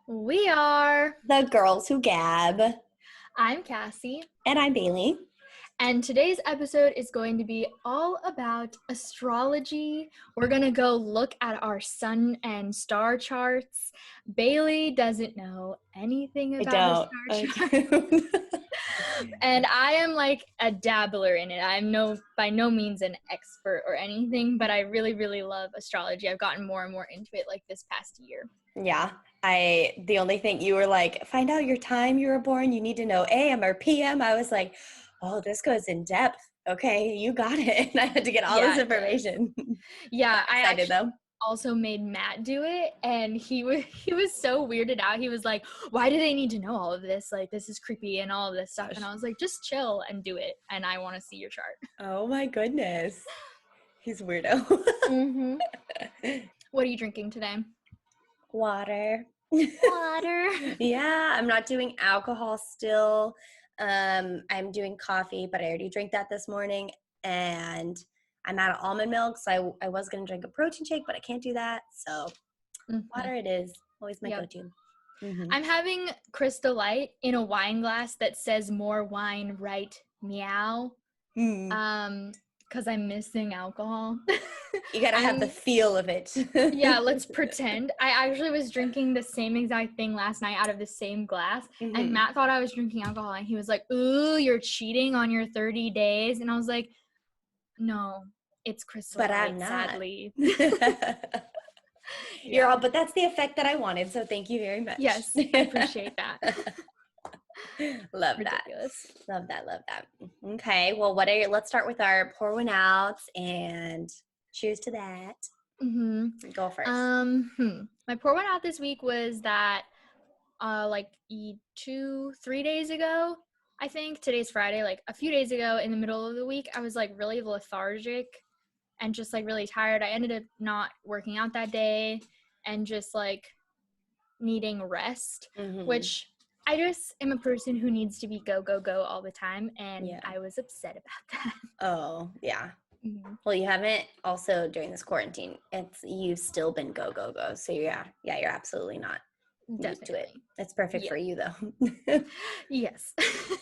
We are. The Girls Who Gab. I'm Kassie. And I'm Bayley. And today's episode is going to be all about astrology. We're going to go look at our sun and star charts. Bayley doesn't know anything about her star chart. And I am like a dabbler in it. I'm by no means an expert or anything, but I really, really love astrology. I've gotten more and more into it like this past year. Yeah. The only thing you were like, find out your time you were born. You need to know AM or PM. I was like, oh, this goes in depth. Okay, you got it. And I had to get all this information. Yeah, I excited though. Also made Matt do it, and he was so weirded out. He was like, why do they need to know all of this? Like, this is creepy and all of this stuff. And I was like, just chill and do it, and I want to see your chart. Oh my goodness. He's weirdo. Mm-hmm. What are you drinking today? Water. Yeah, I'm not doing alcohol still. I'm doing coffee, but I already drank that this morning, and I'm out of almond milk, so I was going to drink a protein shake, but I can't do that, so water it is. Always my go-to. Mm-hmm. I'm having Crystal Light in a wine glass that says more wine, right, meow, because I'm missing alcohol. You gotta have the feel of it. Yeah, let's pretend. I actually was drinking the same exact thing last night out of the same glass, and Matt thought I was drinking alcohol, and he was like, ooh, you're cheating on your 30 days, and I was like, no, it's Crystal Light, I'm not. sadly. You're all, but that's the effect that I wanted, so thank you very much. Yes, I appreciate that. Love Ridiculous. Love that. Okay, well, let's start with our pour one out, and cheers to that. Go first. My pour one out this week was that like 2-3 days ago, I think today's Friday, like a few days ago in the middle of the week, I was like really lethargic and just like really tired. I ended up not working out that day and just like needing rest, which I just am a person who needs to be go all the time, and I was upset about that. Oh, yeah. Well, you haven't also during this quarantine. You've still been go. So yeah, you're absolutely not used to it. It's perfect for you though. Yes.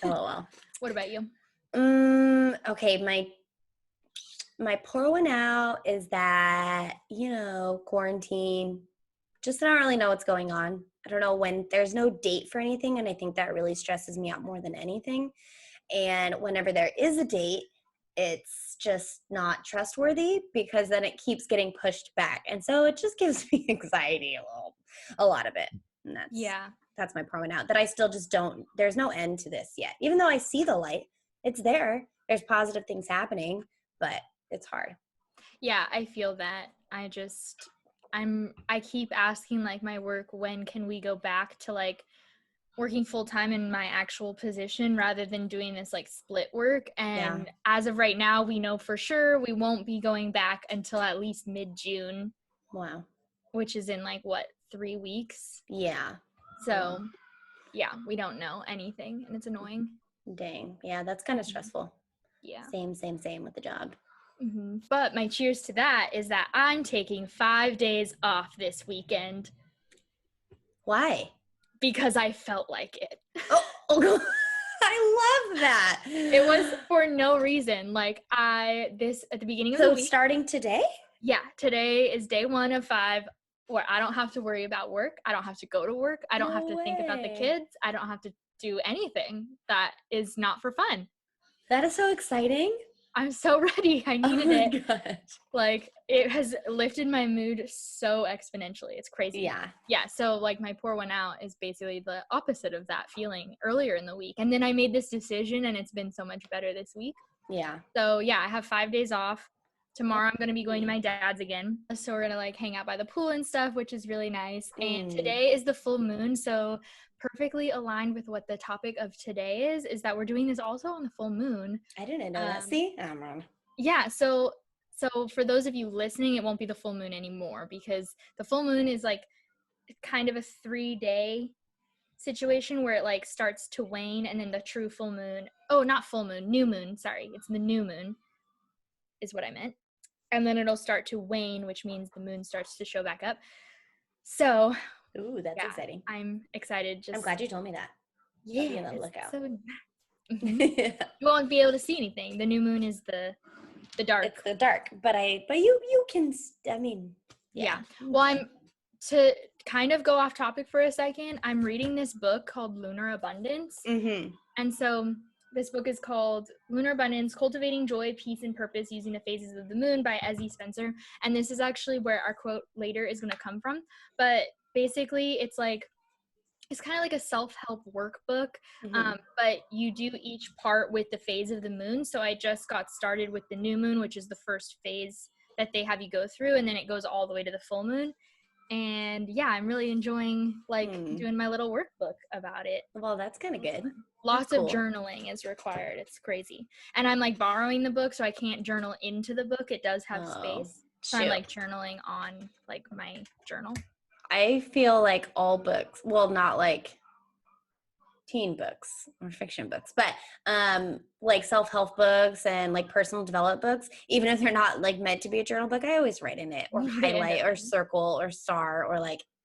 Oh well. What about you? Okay, my pour one out is that, quarantine, just I don't really know what's going on. I don't know when, there's no date for anything, and I think that really stresses me out more than anything. And whenever there is a date, it's just not trustworthy because then it keeps getting pushed back. And so it just gives me anxiety a lot of it. And that's my pour one out, that I still just there's no end to this yet. Even though I see the light, it's there. There's positive things happening, but it's hard. Yeah, I feel that. I keep asking like my work, when can we go back to like working full time in my actual position rather than doing this like split work. And as of right now, we know for sure we won't be going back until at least mid-June. Wow. Which is in like 3 weeks? Yeah. So we don't know anything, and it's annoying. Dang. Yeah, that's kind of stressful. Yeah. Same with the job. But my cheers to that is that I'm taking 5 days off this weekend. Why? Because I felt like it. Oh, I love that. It was for no reason. Like at the beginning of the week. So starting today? Yeah, today is day 1 of 5 where I don't have to worry about work. I don't have to go to work. I don't have to think about the kids. I don't have to do anything that is not for fun. That is so exciting. I'm so ready. I needed it. Gosh. Like, it has lifted my mood so exponentially. It's crazy. Yeah. So like my pour one out is basically the opposite of that feeling earlier in the week. And then I made this decision, and it's been so much better this week. Yeah. So yeah, I have 5 days off. Tomorrow I'm going to be going to my dad's again. So we're going to like hang out by the pool and stuff, which is really nice. And today is the full moon. So perfectly aligned with what the topic of today is that we're doing this also on the full moon. I didn't know that. See? I'm wrong. Yeah. So for those of you listening, it won't be the full moon anymore, because the full moon is like kind of a 3-day situation where it like starts to wane, and then the true full moon. Oh, not full moon, new moon. Sorry. It's the new moon is what I meant. And then it'll start to wane, which means the moon starts to show back up. So Ooh, that's exciting. I'm excited. I'm glad you told me that. Yeah. Be on the lookout. So you won't be able to see anything. The new moon is the dark. It's the dark, but you can, I mean, yeah. Well, to kind of go off topic for a second, I'm reading this book called Lunar Abundance. And so this book is called Lunar Abundance, Cultivating Joy, Peace, and Purpose Using the Phases of the Moon by Ezzy Spencer. And this is actually where our quote later is going to come from. But basically, it's kind of like a self-help workbook, but you do each part with the phase of the moon. So I just got started with the new moon, which is the first phase that they have you go through, and then it goes all the way to the full moon. And yeah, I'm really enjoying doing my little workbook about it. Well, that's kind of good. Lots of journaling is required. It's crazy. And I'm borrowing the book, so I can't journal into the book. It does have space. So I'm journaling on my journal. I feel like all books, well, not teen books or fiction books, but self-help books and personal development books, even if they're not meant to be a journal book, I always write in it or highlight or circle or star or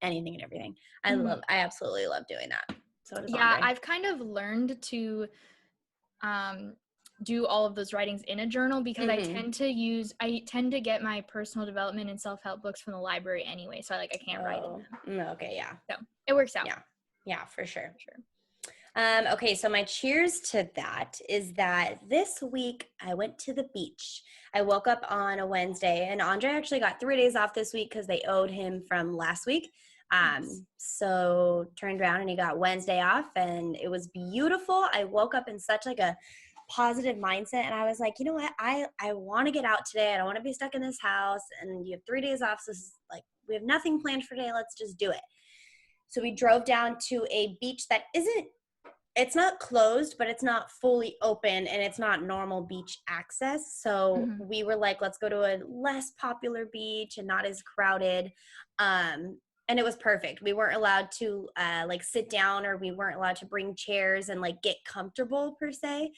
anything and everything. I absolutely love doing that. So does Andre. I've kind of learned to do all of those writings in a journal because I tend to get my personal development and self-help books from the library anyway, so I can't write in them. Okay, yeah. So it works out. Yeah, for sure. Okay, so my cheers to that is that this week I went to the beach. I woke up on a Wednesday, and Andre actually got 3 days off this week because they owed him from last week. So turned around and he got Wednesday off, and it was beautiful. I woke up in such a positive mindset, and I was like, you know what, I want to get out today. I don't want to be stuck in this house, and you have 3 days off, so this is we have nothing planned for today. Let's just do it. So we drove down to a beach that it's not closed, but it's not fully open, and it's not normal beach access. So we were let's go to a less popular beach and not as crowded. And it was perfect. We weren't allowed to sit down, or we weren't allowed to bring chairs and get comfortable per se.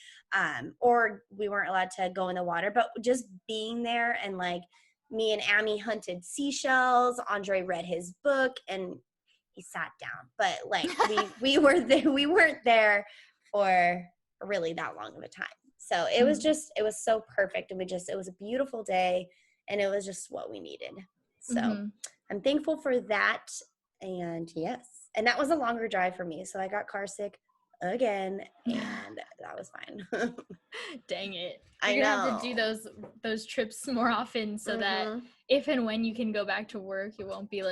Or we weren't allowed to go in the water, but just being there, and me and Amy hunted seashells. Andre read his book and he sat down, but we were there. We weren't there for really that long of a time. So it was it was so perfect. And it was a beautiful day, and it was just what we needed. So I'm thankful for that. And yes, and that was a longer drive for me. So I got car sick again, and that was fine. Dang it. You're gonna have to do those trips more often so that if and when you can go back to work, you won't be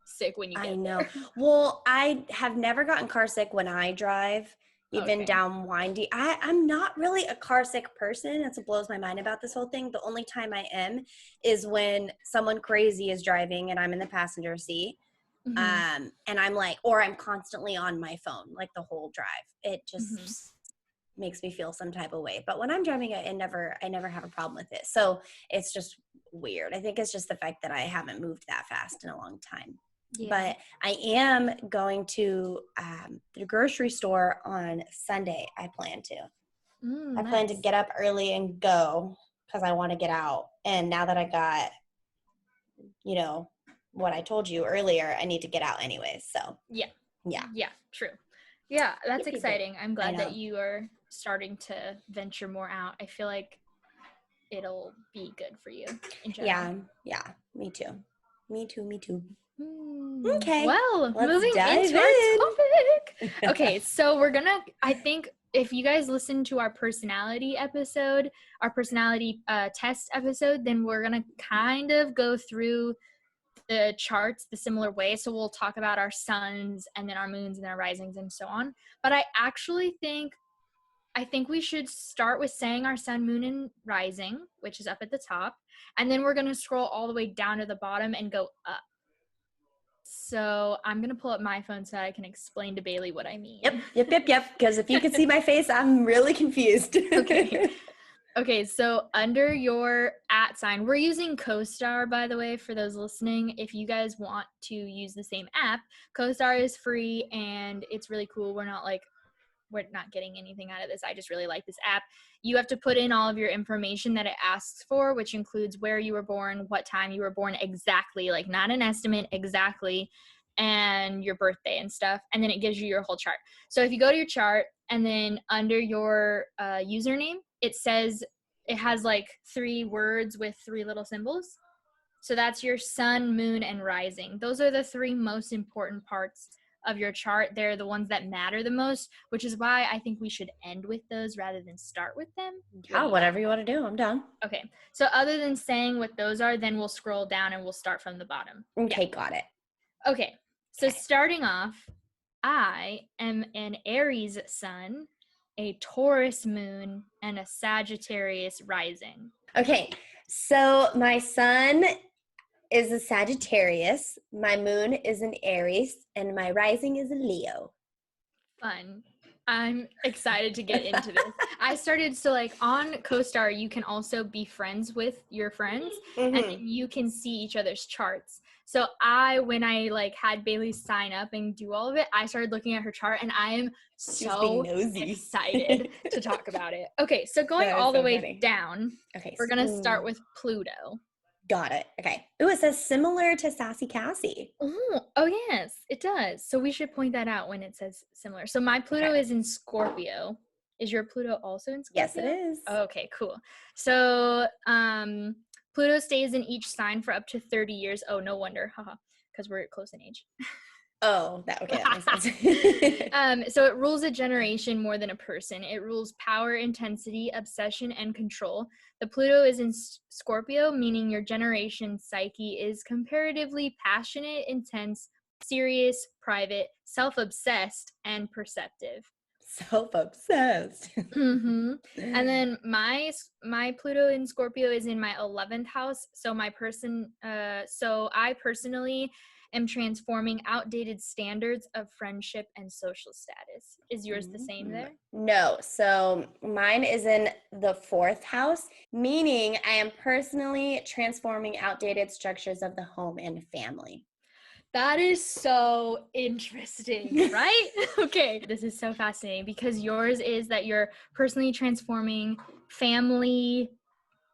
sick when you get there. Well, I have never gotten car sick when I drive, even down windy. I'm not really a car sick person. That's what blows my mind about this whole thing. The only time I am is when someone crazy is driving and I'm in the passenger seat. And I'm or I'm constantly on my phone the whole drive. It just makes me feel some type of way. But when I'm driving, I never have a problem with it. So it's just weird. I think it's just the fact that I haven't moved that fast in a long time. Yeah. But I am going to the grocery store on Sunday. I plan to. I plan to get up early and go because I want to get out. And now that I got, what I told you earlier, I need to get out anyway. So yeah, true. Yeah, that's exciting. I'm glad that you are starting to venture more out. I feel like it'll be good for you in general. Yeah, me too. Okay. Well, moving into our topic. Okay, so I think if you guys listen to our personality episode, our personality test episode, then we're going to kind of go through the charts the similar way. So we'll talk about our suns and then our moons and our risings and so on. But I actually think we should start with saying our sun, moon, and rising, which is up at the top. And then we're going to scroll all the way down to the bottom and go up. So I'm going to pull up my phone so that I can explain to Bailey what I mean. Yep. Because if you can see my face, I'm really confused. Okay, so under your @ sign, we're using CoStar, by the way, for those listening. If you guys want to use the same app, CoStar is free and it's really cool. We're not getting anything out of this. I just really like this app. You have to put in all of your information that it asks for, which includes where you were born, what time you were born exactly, not an estimate, exactly. and your birthday and stuff, and then it gives you your whole chart. So if you go to your chart and then under your username, it says, it has like 3 words with 3 little symbols. So that's your sun, moon, and rising. Those are the 3 most important parts of your chart. They're the ones that matter the most, which is why I think we should end with those rather than start with them. Yeah, whatever you want to do. I'm done. Okay. So other than saying what those are, then we'll scroll down and we'll start from the bottom. Okay, got it. Okay. So starting off, I am an Aries sun, a Taurus moon, and a Sagittarius rising. Okay. So my sun is a Sagittarius, my moon is an Aries, and my rising is a Leo. Fun. I'm excited to get into this. I started, so like on CoStar, you can also be friends with your friends, and then you can see each other's charts. So when I like had Bailey sign up and do all of it, I started looking at her chart, and I am so excited to talk about it. Okay, so going all the way down, we're going to start with Pluto. Got it. Okay. Ooh, it says similar to Sassy Kassie. Oh yes, it does. So we should point that out when it says similar. So my Pluto is in Scorpio. Is your Pluto also in Scorpio? Yes, it is. Okay, cool. So Pluto stays in each sign for up to 30 years. Oh, no wonder. Haha, because we're close in age. Oh, that makes sense. So it rules a generation more than a person. It rules power, intensity, obsession, and control. The Pluto is in Scorpio, meaning your generation's psyche is comparatively passionate, intense, serious, private, self-obsessed, and perceptive. Self-obsessed. And then my Pluto in Scorpio is in my 11th house. So I personally am transforming outdated standards of friendship and social status. Is yours the same there? No. So mine is in the 4th house, meaning I am personally transforming outdated structures of the home and family. That is so interesting, right? Okay. This is so fascinating because yours is that you're personally transforming family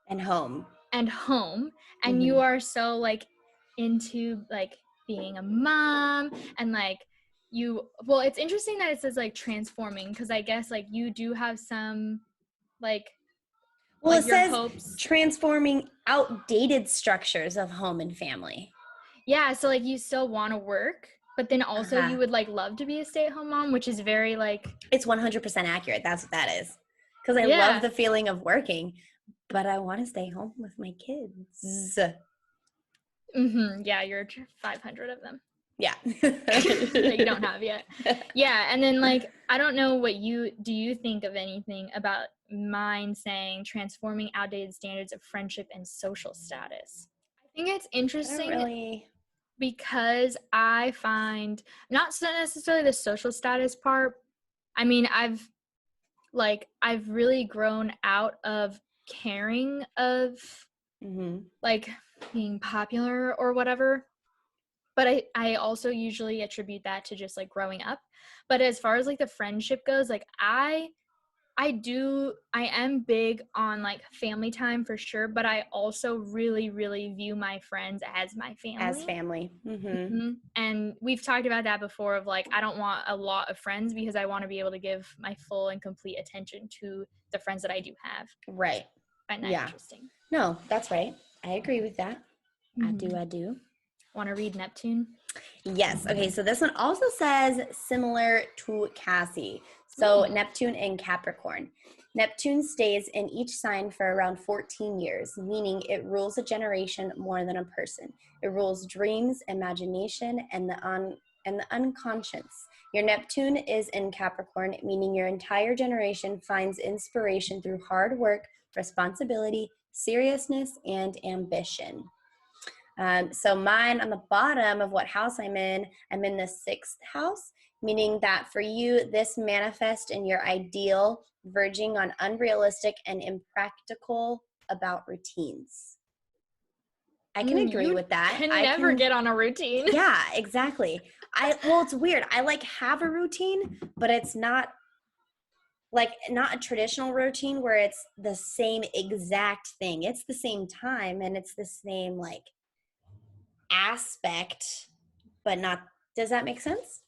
and home. And you are so like into like being a mom and like it's interesting that it says like transforming, because I guess like you do have some like it says hopes. Transforming outdated structures of home and family. Yeah, so like you still want to work, but then also you would like love to be a stay-at-home mom, which is very like, it's 100% accurate. That's what that is. Because I love the feeling of working, but I want to stay home with my kids. Yeah, you're 500 of them. Yeah. That you don't have yet. Yeah, and then like, I don't know what you think of anything about mine saying transforming outdated standards of friendship and social status? I think it's interesting because I find not necessarily the social status part. I mean, I've really grown out of caring of like being popular or whatever. But I also usually attribute that to just like growing up. But as far as like the friendship goes, like I am big on like family time for sure, but I also really, really view my friends as my family. As family. And we've talked about that before of like, I don't want a lot of friends because I want to be able to give my full and complete attention to the friends that I do have. Right. I find that interesting. No, that's right. I agree with that. I do. Want to read Neptune? Yes. Okay, so this one also says similar to Kassie. So Neptune in Capricorn. Neptune stays in each sign for around 14 years, meaning it rules a generation more than a person. It rules dreams, imagination, and the unconscious. Your Neptune is in Capricorn, meaning your entire generation finds inspiration through hard work, responsibility, seriousness, and ambition. So mine on the bottom of what house I'm in the 6th house, meaning that for you, this manifests in your ideal, verging on unrealistic and impractical about routines. I can agree with that. I never get on a routine. Yeah, exactly. It's weird. I like have a routine, but it's not a traditional routine where it's the same exact thing. It's the same time and it's the same like aspect, but not Does that make sense?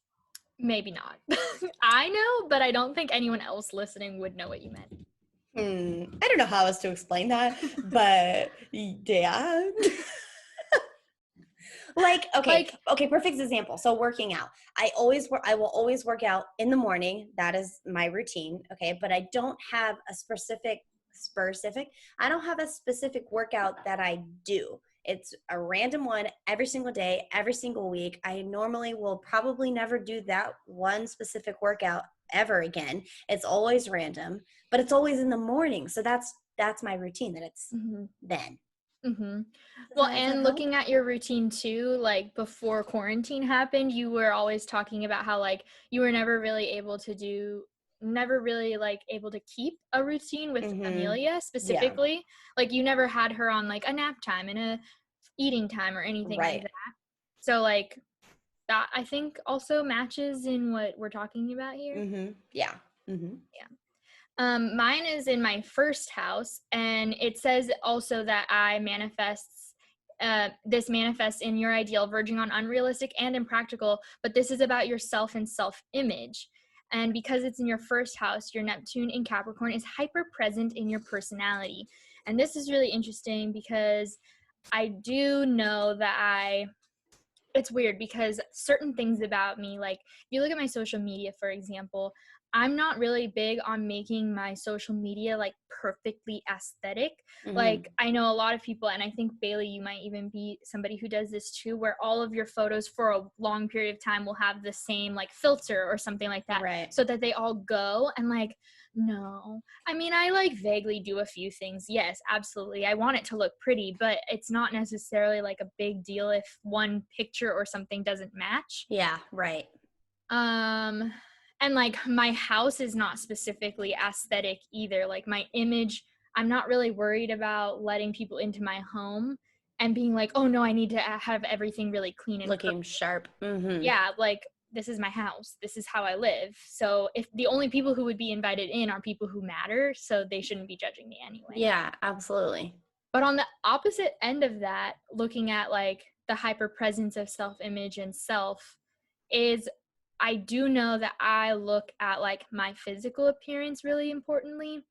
Maybe not. I know, but I don't think anyone else listening would know what you meant. I don't know how else to explain that, but yeah. Okay, perfect example. So working out. I will always work out in the morning. That is my routine. Okay. But I don't have a specific workout that I do. It's a random one every single day, every single week. I normally will probably never do that one specific workout ever again. It's always random, but it's always in the morning. So that's my routine, that it's then. Mm-hmm. Well, and looking at your routine too, like before quarantine happened, you were always talking about how like you were never really like able to keep a routine with Amelia specifically. Yeah. Like you never had her on like a nap time and a eating time or anything like that. So like that I think also matches in what we're talking about here. Yeah. Yeah. Mine is in my first house, and it says also that this manifests in your ideal, verging on unrealistic and impractical, but this is about yourself and self-image. And because it's in your first house, your Neptune in Capricorn is hyper present in your personality. And this is really interesting because I do know that it's weird because certain things about me, like if you look at my social media, for example, I'm not really big on making my social media like perfectly aesthetic. Like I know a lot of people, and I think Bailey, you might even be somebody who does this too, where all of your photos for a long period of time will have the same like filter or something like that, so that they all go. And like, no, I mean, I like vaguely do a few things. Yes, absolutely. I want it to look pretty, but it's not necessarily like a big deal if one picture or something doesn't match. Yeah, right. And like my house is not specifically aesthetic either. Like my image, I'm not really worried about letting people into my home and being like, oh no, I need to have everything really clean and looking sharp. Yeah, like this is my house. This is how I live. So if the only people who would be invited in are people who matter, so they shouldn't be judging me anyway. Yeah, absolutely. But on the opposite end of that, looking at like the hyper presence of self-image and self is, I do know that I look at like my physical appearance really importantly.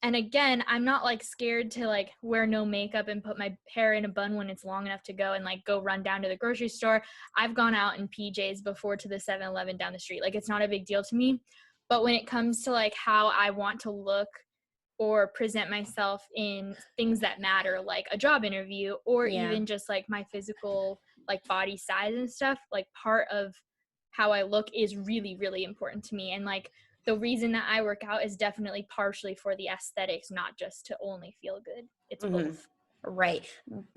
And again, I'm not like scared to like wear no makeup and put my hair in a bun when it's long enough to go and like go run down to the grocery store. I've gone out in PJs before to the 7-Eleven down the street. Like it's not a big deal to me. But when it comes to like how I want to look or present myself in things that matter, like a job interview or even just like my physical like body size and stuff, like part of how I look is really, really important to me. And like the reason that I work out is definitely partially for the aesthetics, not just to only feel good. It's both. Right.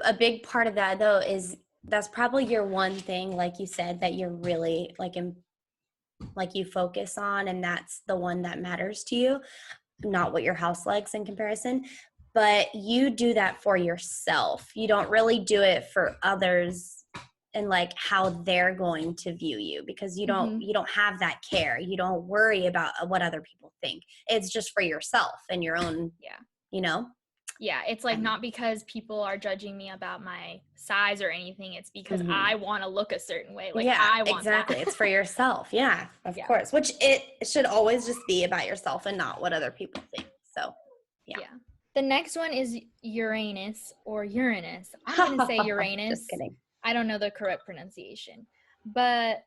A big part of that though is that's probably your one thing, like you said, that you're really like you focus on, and that's the one that matters to you, not what your house likes in comparison. But you do that for yourself. You don't really do it for others and like how they're going to view you, because you don't have that care. You don't worry about what other people think. It's just for yourself and your own, you know? Yeah, it's like not because people are judging me about my size or anything. It's because I want to look a certain way. Like I want exactly. It's for yourself. Yeah, of course. Which it should always just be about yourself and not what other people think. So, yeah. The next one is Uranus or Uranus. I'm going to say Uranus. Just kidding. I don't know the correct pronunciation, but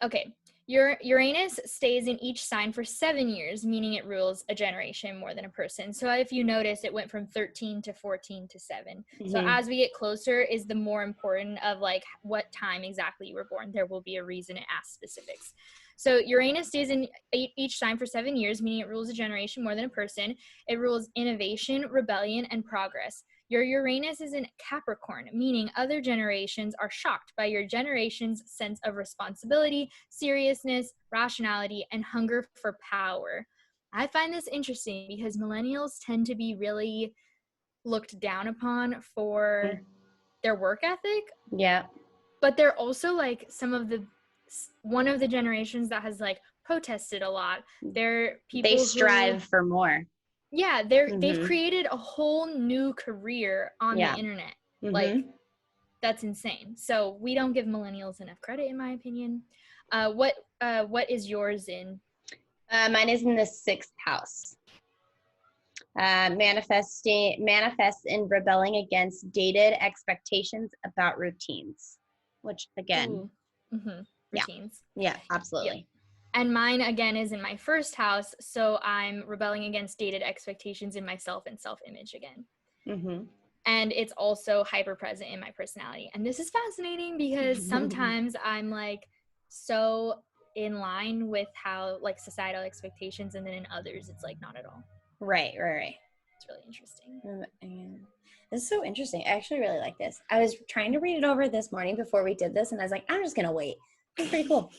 okay. Uranus stays in each sign for 7 years, meaning it rules a generation more than a person. So if you notice, it went from 13 to 14 to 7. So as we get closer is the more important of like what time exactly you were born. There will be a reason it asks specifics. So Uranus stays in each sign for 7 years, meaning it rules a generation more than a person. It rules innovation, rebellion, and progress. Your Uranus is in Capricorn, meaning other generations are shocked by your generation's sense of responsibility, seriousness, rationality, and hunger for power. I find this interesting because millennials tend to be really looked down upon for their work ethic. Yeah. But they're also like one of the generations that has like protested a lot. They're people they strive for more. Yeah, they've created a whole new career on the internet. Like That's insane. So we don't give millennials enough credit, in my opinion. What is yours in? Mine is in the 6th house. Manifests in rebelling against dated expectations about routines, which again, routines. Yeah, absolutely. Yep. And mine again is in my 1st house, so I'm rebelling against dated expectations in myself and self-image again. Mm-hmm. And it's also hyper present in my personality. And this is fascinating because sometimes I'm like so in line with how like societal expectations, and then in others it's like not at all. Right. It's really interesting. This is so interesting. I actually really like this. I was trying to read it over this morning before we did this, and I was like, I'm just gonna wait. It's pretty cool.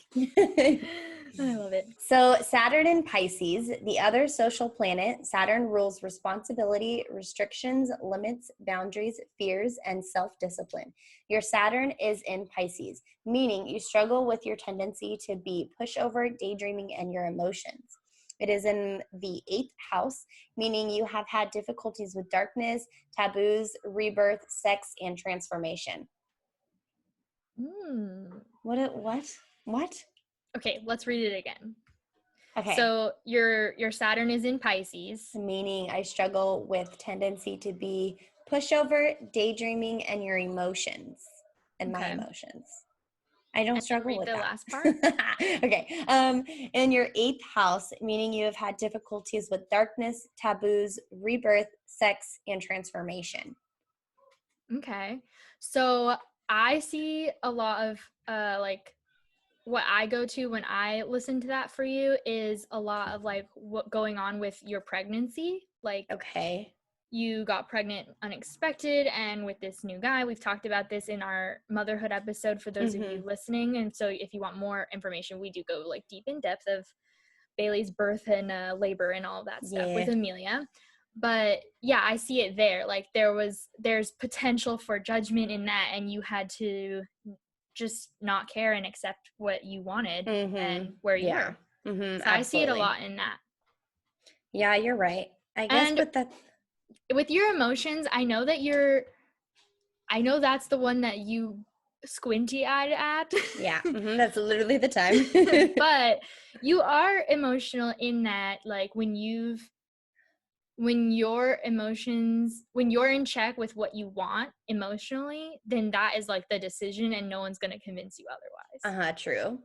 I love it. So Saturn in Pisces, the other social planet, Saturn rules responsibility, restrictions, limits, boundaries, fears, and self-discipline. Your Saturn is in Pisces, meaning you struggle with your tendency to be pushover, daydreaming, and your emotions. It is in the 8th house, meaning you have had difficulties with darkness, taboos, rebirth, sex, and transformation. What? Okay, let's read it again. Okay. So your Saturn is in Pisces. Meaning I struggle with tendency to be pushover, daydreaming, and your emotions and my emotions. I don't struggle with the that. Last part. Okay. In your 8th house, meaning you have had difficulties with darkness, taboos, rebirth, sex, and transformation. Okay. So I see a lot of like what I go to when I listen to that for you is a lot of like what going on with your pregnancy. Like, okay, you got pregnant unexpected and with this new guy. We've talked about this in our motherhood episode for those of you listening. And so if you want more information, we do go like deep in depth of Bailey's birth and labor and all that stuff with Amelia. But yeah, I see it there. Like there's potential for judgment in that, and you had to just not care and accept what you wanted and where you were. So I see it a lot in that. Yeah, you're right. I guess with your emotions, I know that's the one that you squinty-eyed at. Yeah, that's literally the time. But you are emotional in that, like when you're in check with what you want emotionally, then that is like the decision and no one's going to convince you otherwise. True.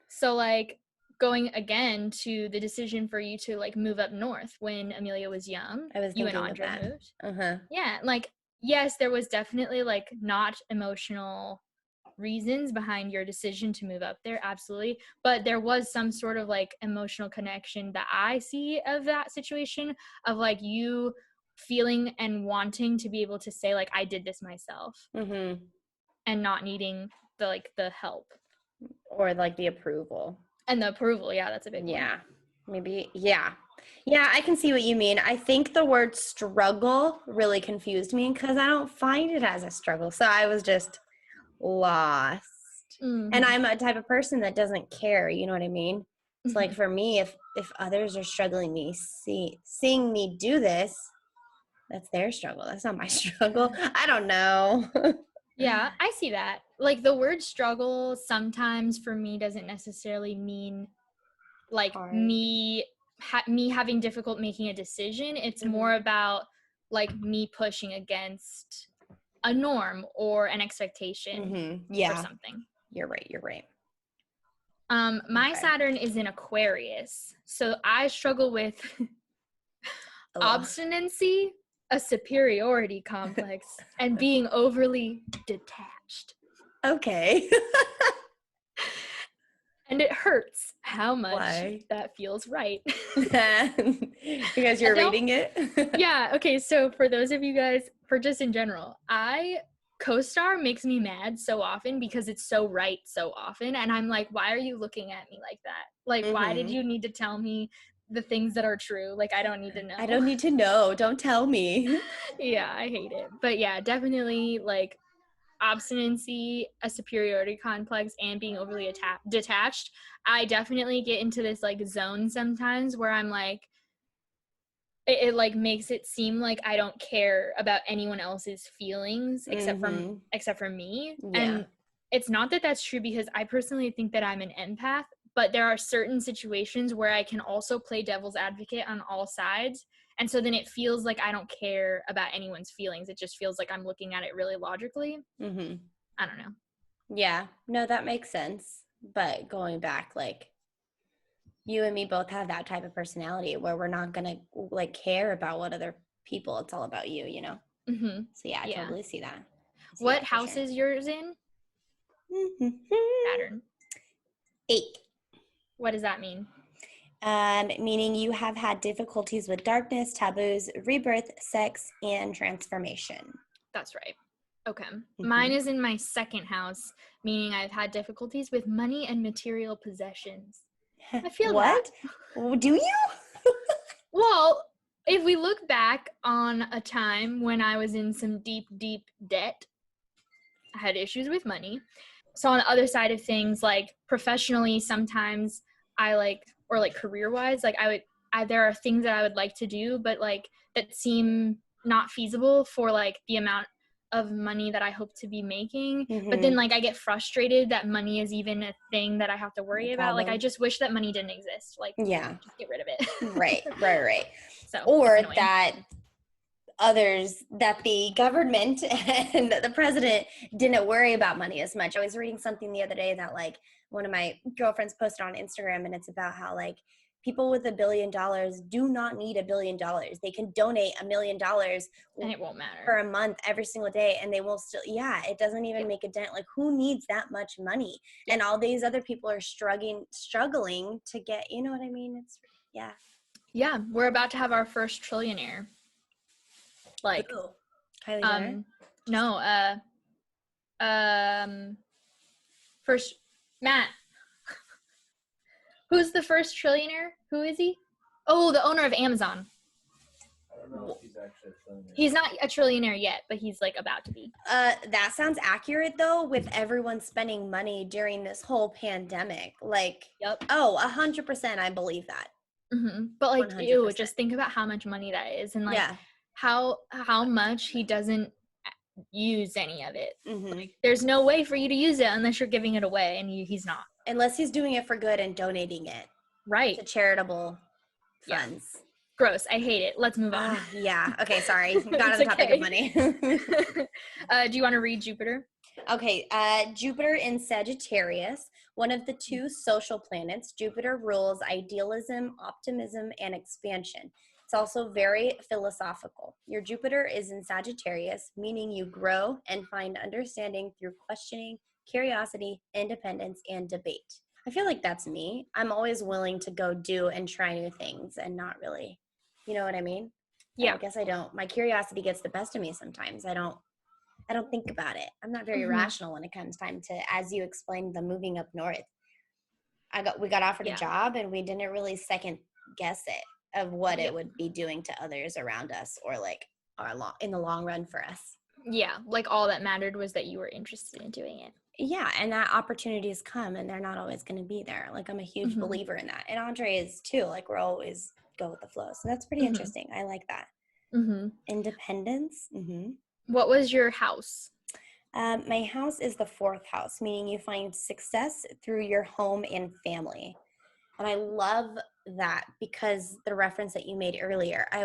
So like going again to the decision for you to like move up north when Amelia was young, you and Andra moved. Yeah, like yes, there was definitely like not emotional reasons behind your decision to move up there, absolutely, but there was some sort of like emotional connection that I see of that situation, of like you feeling and wanting to be able to say like I did this myself, and not needing the help or like the approval. And the approval, yeah, that's a big one. Maybe, yeah, I can see what you mean. I think the word struggle really confused me because I don't find it as a struggle, so I was just lost. And I'm a type of person that doesn't care, you know what I mean? It's like for me, if others are struggling seeing me do this, that's their struggle. That's not my struggle. I don't know. Yeah, I see that. Like the word struggle sometimes for me doesn't necessarily mean like me having difficult making a decision. It's more about like me pushing against a norm or an expectation or something. You're right. My Saturn is in Aquarius, so I struggle with obstinacy, a superiority complex, and being overly detached. Okay. And it hurts how much that feels right. Because you're reading it? Yeah, okay, so for those of you guys, for just in general, co-star makes me mad so often because it's so right so often, and I'm like, why are you looking at me like that? Like, why did you need to tell me the things that are true? Like, I don't need to know. I don't need to know. Don't tell me. Yeah, I hate it. But yeah, definitely like obstinacy, a superiority complex, and being overly detached. I definitely get into this like zone sometimes where I'm like, it like makes it seem like I don't care about anyone else's feelings except for me. Yeah. And it's not that that's true, because I personally think that I'm an empath, but there are certain situations where I can also play devil's advocate on all sides. And so then it feels like I don't care about anyone's feelings. It just feels like I'm looking at it really logically. I don't know. Yeah, no, that makes sense. But going back, like, you and me both have that type of personality where we're not going to like care about what other people, it's all about you, you know? So yeah, I totally see that. What house is yours in? Saturn. 8. What does that mean? Meaning you have had difficulties with darkness, taboos, rebirth, sex, and transformation. That's right. Okay. Mine is in my 2nd house, meaning I've had difficulties with money and material possessions. I feel what? That. Do you? Well, if we look back on a time when I was in some deep, deep debt, I had issues with money. So on the other side of things, like professionally, sometimes I like, or like career-wise, like there are things that I would like to do, but like that seem not feasible for like the amount of money that I hope to be making. But then like I get frustrated that money is even a thing that I have to worry about. Like I just wish that money didn't exist. Like, just get rid of it. Right. So, or that the government and the president didn't worry about money as much. I was reading something the other day that like one of my girlfriends posted on Instagram, and it's about how like people with $1 billion do not need $1 billion. They can donate $1 million and it won't matter for a month every single day, and they will still, it doesn't even make a dent. Like, who needs that much money? And all these other people are struggling to get, you know what I mean? It's we're about to have our first trillionaire. Like, Kylie Jenner? No, first, Matt. Who's the first trillionaire? Who is he? Oh, the owner of Amazon. I don't know if he's actually a trillionaire. He's not a trillionaire yet, but he's like about to be. That sounds accurate though, with everyone spending money during this whole pandemic. Like, 100% I believe that. But like, 100%. Just think about how much money that is, and like how much he doesn't use any of it. Like, there's no way for you to use it unless you're giving it away, and he's not. Unless he's doing it for good and donating it. Right. To charitable funds. Yeah. Gross. I hate it. Let's move on. Okay, sorry. Got on the topic of money. Do you want to read Jupiter? Okay. Jupiter in Sagittarius, one of the 2 social planets. Jupiter rules idealism, optimism, and expansion. It's also very philosophical. Your Jupiter is in Sagittarius, meaning you grow and find understanding through questioning, curiosity, independence, and debate. I feel like that's me. I'm always willing to go do and try new things and not really, you know what I mean? Yeah. I guess I don't. My curiosity gets the best of me sometimes. I don't think about it. I'm not very rational when it comes time to, as you explained, the moving up north. We got offered a job, and we didn't really second guess it of what it would be doing to others around us, or like in the long run for us. Yeah, like all that mattered was that you were interested in doing it. Yeah, and that opportunities come, and they're not always going to be there. Like, I'm a huge believer in that. And Andre is too. Like, we're always go with the flow. So that's pretty interesting. I like that. Independence. What was your house? My house is the 4th house, meaning you find success through your home and family. And I love that, because the reference that you made earlier, I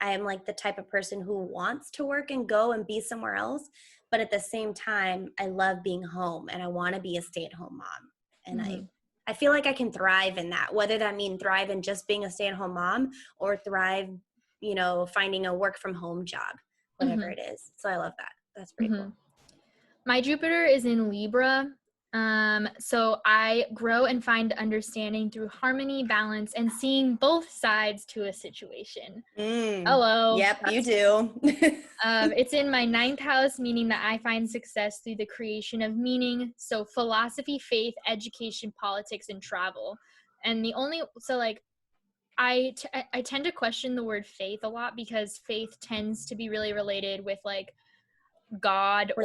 am like the type of person who wants to work and go and be somewhere else. But at the same time, I love being home, and I want to be a stay-at-home mom. And I feel like I can thrive in that, whether that means thrive in just being a stay-at-home mom, or thrive, finding a work-from-home job, whatever it is. So I love that. That's pretty cool. My Jupiter is in Libra. So I grow and find understanding through harmony, balance, and seeing both sides to a situation. Hello. Yep, you do. It's in my 9th house, meaning that I find success through the creation of meaning. So philosophy, faith, education, politics, and travel. And I tend to question the word faith a lot, because faith tends to be really related with like God or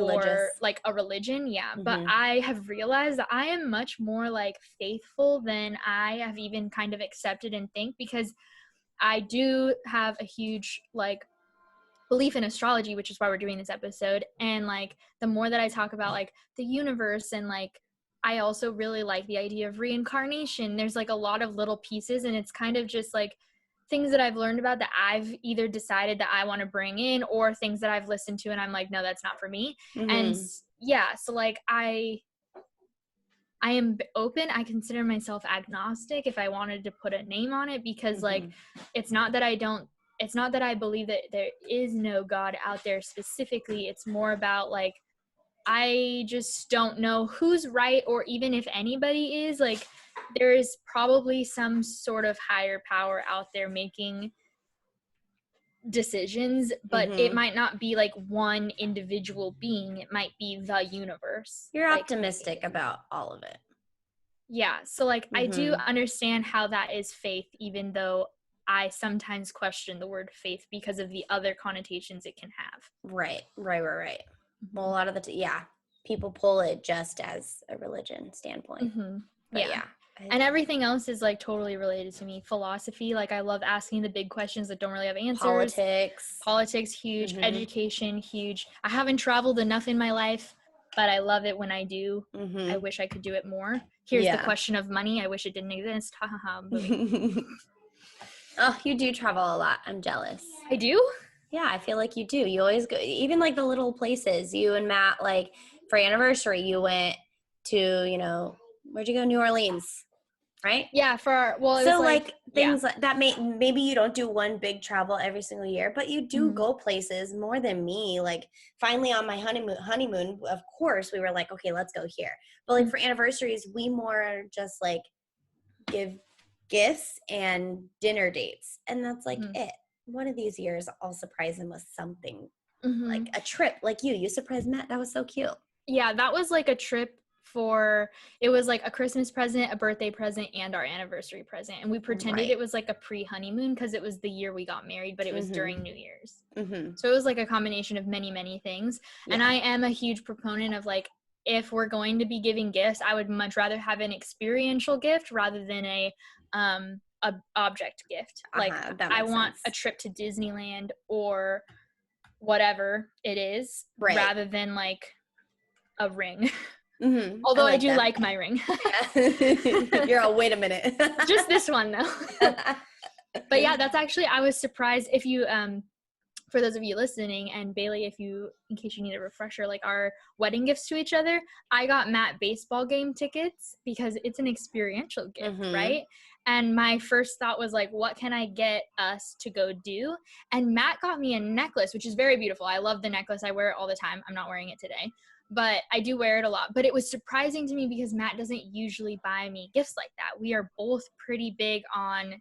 like a religion. But I have realized that I am much more like faithful than I have even kind of accepted and think, because I do have a huge, like, belief in astrology, which is why we're doing this episode. And, like, the more that I talk about, like, the universe, and, like, I also really like the idea of reincarnation. There's, like, a lot of little pieces, and it's kind of just, like, things that I've learned about that I've either decided that I want to bring in, or things that I've listened to and I'm like, no, that's not for me. And yeah, so, like, I am open. I consider myself agnostic if I wanted to put a name on it, because like, it's not that I believe that there is no God out there specifically. It's more about, like, I just don't know who's right, or even if anybody is. Like, there is probably some sort of higher power out there making decisions, but it might not be like one individual being. It might be the universe. You're optimistic about all of it. Yeah. So, like, I do understand how that is faith, even though I sometimes question the word faith because of the other connotations it can have. Right. Well, a lot of the people pull it just as a religion standpoint. But yeah. And everything else is, like, totally related to me. Philosophy, like, I love asking the big questions that don't really have answers. Politics, huge. Education, huge. I haven't traveled enough in my life, but I love it when I do. I wish I could do it more. Here's the question of money. I wish it didn't exist. Ha ha ha. Oh, you do travel a lot. I'm jealous. I do? Yeah, I feel like you do. You always go, even like the little places. You and Matt, like, for anniversary, you went to, where'd you go? New Orleans, right? Yeah, so like things like that. Maybe you don't do one big travel every single year, but you do go places more than me. Like, finally on my honeymoon, of course, we were like, okay, let's go here. But like for anniversaries, we more just like give gifts and dinner dates, and that's like it. One of these years, I'll surprise him with something, like a trip. Like you surprised Matt. That was so cute. Yeah, that was like a trip it was like a Christmas present, a birthday present, and our anniversary present. And we pretended it was like a pre-honeymoon because it was the year we got married, but it was during New Year's. So it was like a combination of many, many things. Yeah. And I am a huge proponent of, like, if we're going to be giving gifts, I would much rather have an experiential gift rather than a object gift. Like, I want a trip to Disneyland or whatever it is, rather than like a ring. Although I do like my ring. You're all, wait a minute. Just this one though. But yeah, that's actually, I was surprised. If you for those of you listening, and Bailey, in case you need a refresher, like, our wedding gifts to each other, I got Matt baseball game tickets because it's an experiential gift, right? And my first thought was like, what can I get us to go do? And Matt got me a necklace, which is very beautiful. I love the necklace. I wear it all the time. I'm not wearing it today, but I do wear it a lot. But it was surprising to me because Matt doesn't usually buy me gifts like that. We are both pretty big on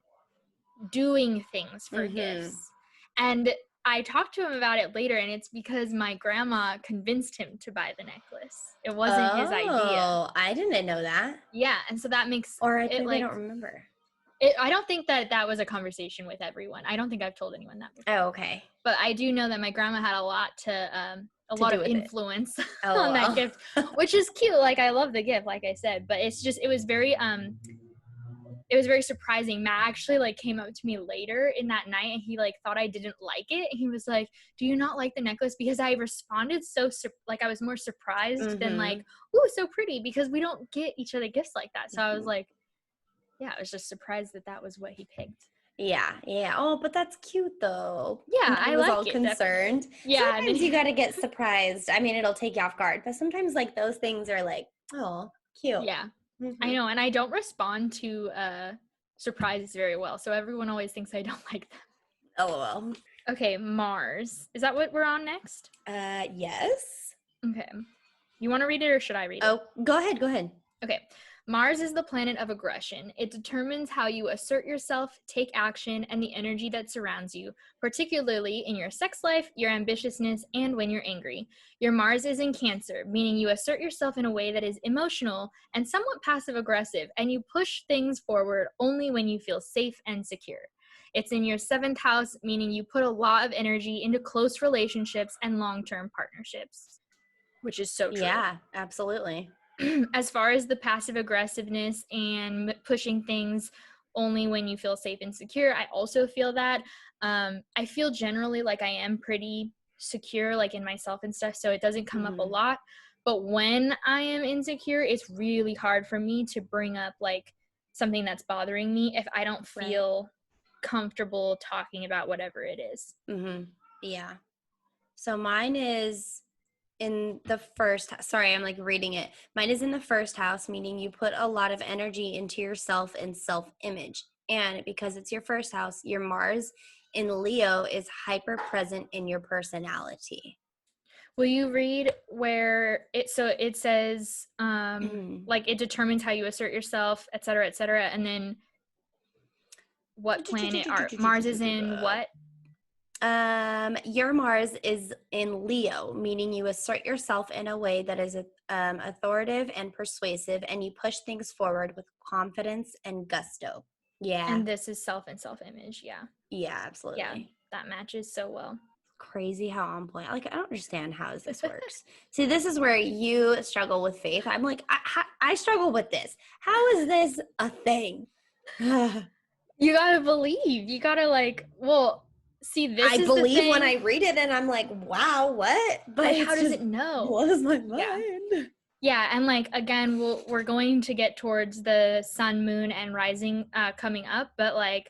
doing things for gifts. And I talked to him about it later, and it's because my grandma convinced him to buy the necklace. It wasn't his idea. Oh, I didn't know that. Yeah, and so that makes I don't remember. I don't think that was a conversation with everyone. I don't think I've told anyone that before. Oh, okay. But I do know that my grandma had a lot of influence on that gift, which is cute. Like, I love the gift, like I said, but it was very surprising. Matt actually, like, came up to me later in that night, and he, like, thought I didn't like it. He was like, do you not like the necklace? Because I responded I was more surprised than like, ooh, so pretty, because we don't get each other gifts like that. So I was like, yeah, I was just surprised that was what he picked. Yeah. Oh, but that's cute though. Yeah, I was all concerned. Definitely. Yeah. Sometimes you gotta get surprised. I mean, it'll take you off guard, but sometimes, like, those things are like, oh, cute. Yeah. I know, and I don't respond to surprises very well, so everyone always thinks I don't like them. Oh, well. Okay, Mars. Is that what we're on next? Yes. Okay. You want to read it, or should I read it? Oh, go ahead. Okay. Mars is the planet of aggression. It determines how you assert yourself, take action, and the energy that surrounds you, particularly in your sex life, your ambitiousness, and when you're angry. Your Mars is in Cancer, meaning you assert yourself in a way that is emotional and somewhat passive-aggressive, and you push things forward only when you feel safe and secure. It's in your 7th house, meaning you put a lot of energy into close relationships and long-term partnerships, which is so true. Yeah, absolutely. As far as the passive aggressiveness and pushing things, only when you feel safe and secure. I also feel that. I feel generally like I am pretty secure, like in myself and stuff, so it doesn't come up a lot. But when I am insecure, it's really hard for me to bring up like something that's bothering me if I don't feel comfortable talking about whatever it is. Yeah. So mine is in the first, sorry, I'm like reading it. Mine is in the first house, meaning you put a lot of energy into yourself and self-image. And because it's your first house, your Mars in Leo is hyper present in your personality. Will you read where it says like it determines how you assert yourself, et cetera, and then what planet are Mars is in what? Your Mars is in Leo, meaning you assert yourself in a way that is authoritative and persuasive, and you push things forward with confidence and gusto. Yeah. And this is self and self-image. Yeah. Yeah, absolutely. Yeah, that matches so well. Crazy how on point. Like, I don't understand how this works. See, this is where you struggle with faith. I'm like, I struggle with this. How is this a thing? You gotta believe. You gotta like, well, see, this I is believe the thing. when I read it and I'm like, wow, what? But how does it know? Blows my mind. Yeah, and like again, we're going to get towards the sun, moon, and rising coming up, but like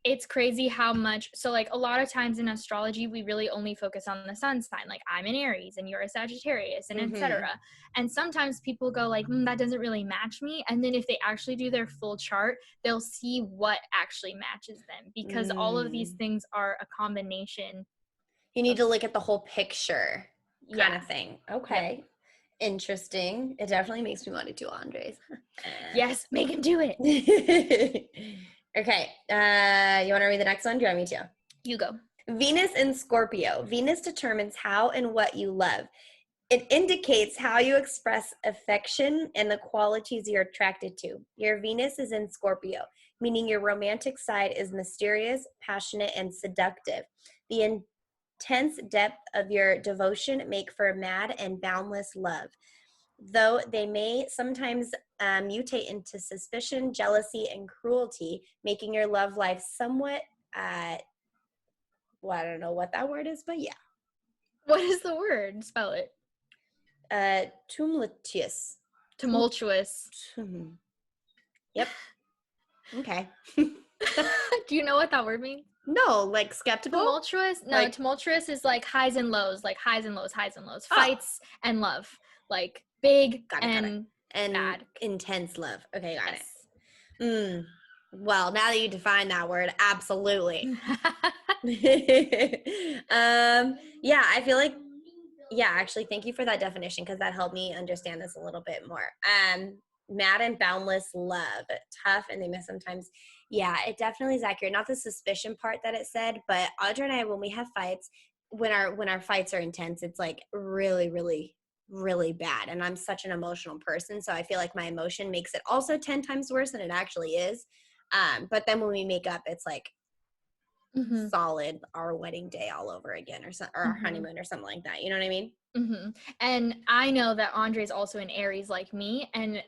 it's crazy how much, so like a lot of times in astrology we really only focus on the sun sign, like I'm an Aries and you're a Sagittarius and etc. And sometimes people go like that doesn't really match me, and then if they actually do their full chart they'll see what actually matches them, because all of these things are a combination. You need to look at the whole picture kind of thing. Okay. Yep. Interesting. It definitely makes me want to do Andres. Yes, make him do it. Okay. You want to read the next one? Do you want me to? You go. Venus in Scorpio. Venus determines how and what you love. It indicates how you express affection and the qualities you're attracted to. Your Venus is in Scorpio, meaning your romantic side is mysterious, passionate, and seductive. The intense depth of your devotion make for mad and boundless love, though they may sometimes mutate into suspicion, jealousy, and cruelty, making your love life somewhat, well, I don't know what that word is, but yeah. What is the word? Spell it. Tumultuous. Tumultuous. Yep. Okay. Do you know what that word means? No, like skeptical? Tumultuous? No, like, tumultuous is like highs and lows, like highs and lows. Fights and love. Like big and bad. Intense love. Okay, got it. Well, now that you define that word, absolutely. Yeah, I feel like, yeah, actually, thank you for that definition, because that helped me understand this a little bit more. Mad and boundless love, tough, and they miss sometimes. Yeah, it definitely is accurate. Not the suspicion part that it said, but Audra and I, when we have fights, when our fights are intense, it's like really, really, really bad. And I'm such an emotional person, so I feel like my emotion makes it also 10 times worse than it actually is. But then when we make up, it's like solid our wedding day all over again, or our honeymoon or something like that. You know what I mean? And I know that Andre is also an Aries like me, and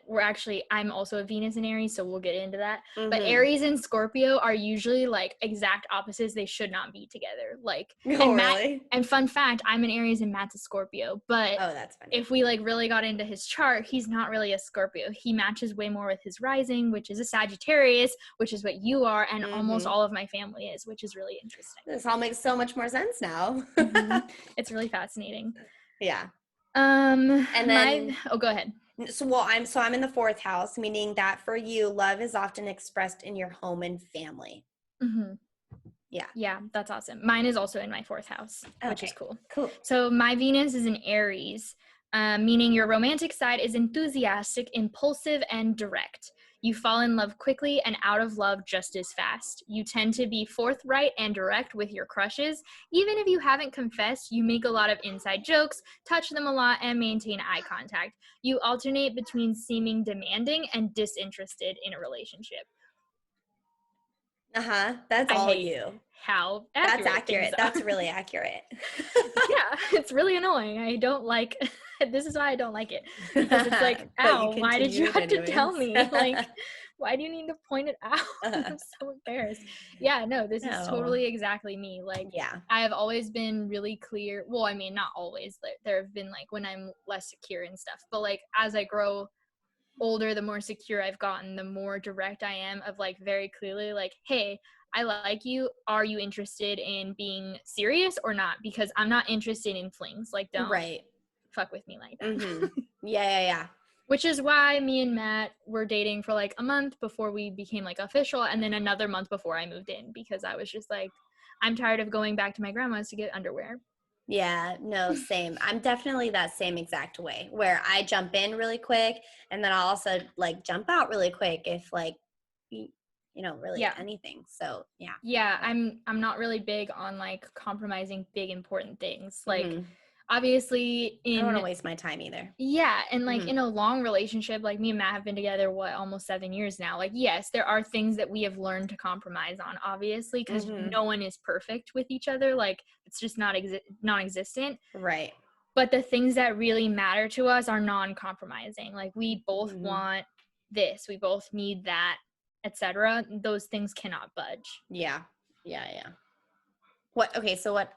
I'm also a Venus in Aries, so we'll get into that. But Aries and Scorpio are usually like exact opposites. They should not be together. Like, really? And fun fact, I'm an Aries and Matt's a Scorpio. But that's funny. If we like really got into his chart, he's not really a Scorpio. He matches way more with his rising, which is a Sagittarius, which is what you are, and almost all of my family is, which is really interesting. This all makes so much more sense now. It's really fascinating. Yeah. And then go ahead. So I'm in the fourth house, meaning that for you, love is often expressed in your home and family. Yeah, that's awesome. Mine is also in my fourth house, which is cool. So my Venus is in Aries, meaning your romantic side is enthusiastic, impulsive, and direct. You fall in love quickly and out of love just as fast. You tend to be forthright and direct with your crushes. Even if you haven't confessed, you make a lot of inside jokes, touch them a lot, and maintain eye contact. You alternate between seeming demanding and disinterested in a relationship. That's all you. How accurate. That's accurate. That's really accurate. Yeah, it's really annoying. I don't like this is why I don't like it. Because it's like, ow, why did you have to tell me? Like, Why do you need to point it out? I'm so embarrassed. Yeah, no, this is totally exactly me. Like, I have always been really clear. Well, I mean, not always. There have been, like, when I'm less secure and stuff. But, like, as I grow older, the more secure I've gotten, the more direct I am of, like, very clearly, like, hey, I like you. Are you interested in being serious or not? Because I'm not interested in flings. Like, don't fuck with me like that. Mm-hmm. Yeah. Which is why me and Matt were dating for like a month before we became like official, and then another month before I moved in, because I was just like, I'm tired of going back to my grandma's to get underwear. Yeah, no, same. I'm definitely that same exact way, where I jump in really quick and then I'll also like jump out really quick if like really anything. So yeah, I'm not really big on like compromising big important things. Like obviously I don't want to waste my time either. Yeah, and like in a long relationship, like me and Matt have been together almost 7 years now. Like, yes, there are things that we have learned to compromise on, obviously, because no one is perfect with each other. Like, it's just non-existent. Right. But the things that really matter to us are non-compromising. Like, we both want this, we both need that, etc. Those things cannot budge. Yeah. What? Okay, so what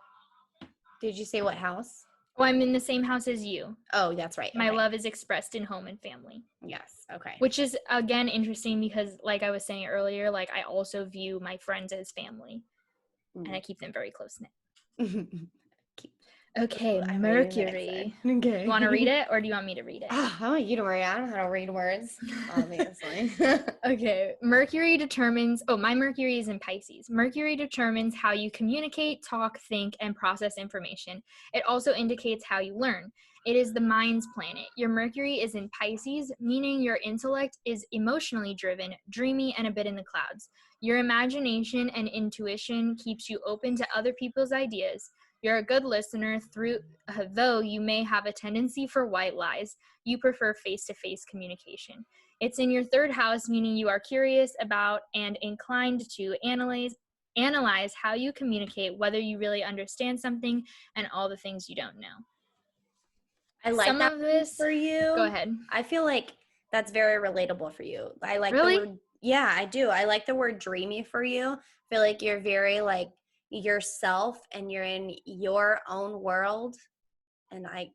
did you say? What house? Oh, I'm in the same house as you. Oh, that's right. My love is expressed in home and family. Yes. Okay. Which is, again, interesting because, like I was saying earlier, like, I also view my friends as family. And I keep them very close-knit. Okay, Mercury. Okay. You want to read it, or do you want me to read it? I want you to read it. I don't know how to read words, obviously. Okay. My Mercury is in Pisces. Mercury determines how you communicate, talk, think, and process information. It also indicates how you learn. It is the mind's planet. Your Mercury is in Pisces, meaning your intellect is emotionally driven, dreamy, and a bit in the clouds. Your imagination and intuition keeps you open to other people's ideas. You're a good listener, though you may have a tendency for white lies. You prefer face-to-face communication. It's in your third house, meaning you are curious about and inclined to analyze how you communicate, whether you really understand something, and all the things you don't know. I like some of this for you. Go ahead. I feel like that's very relatable for you. I like really? the word. Yeah, I do. I like the word dreamy for you. I feel like you're very like yourself and you're in your own world. And I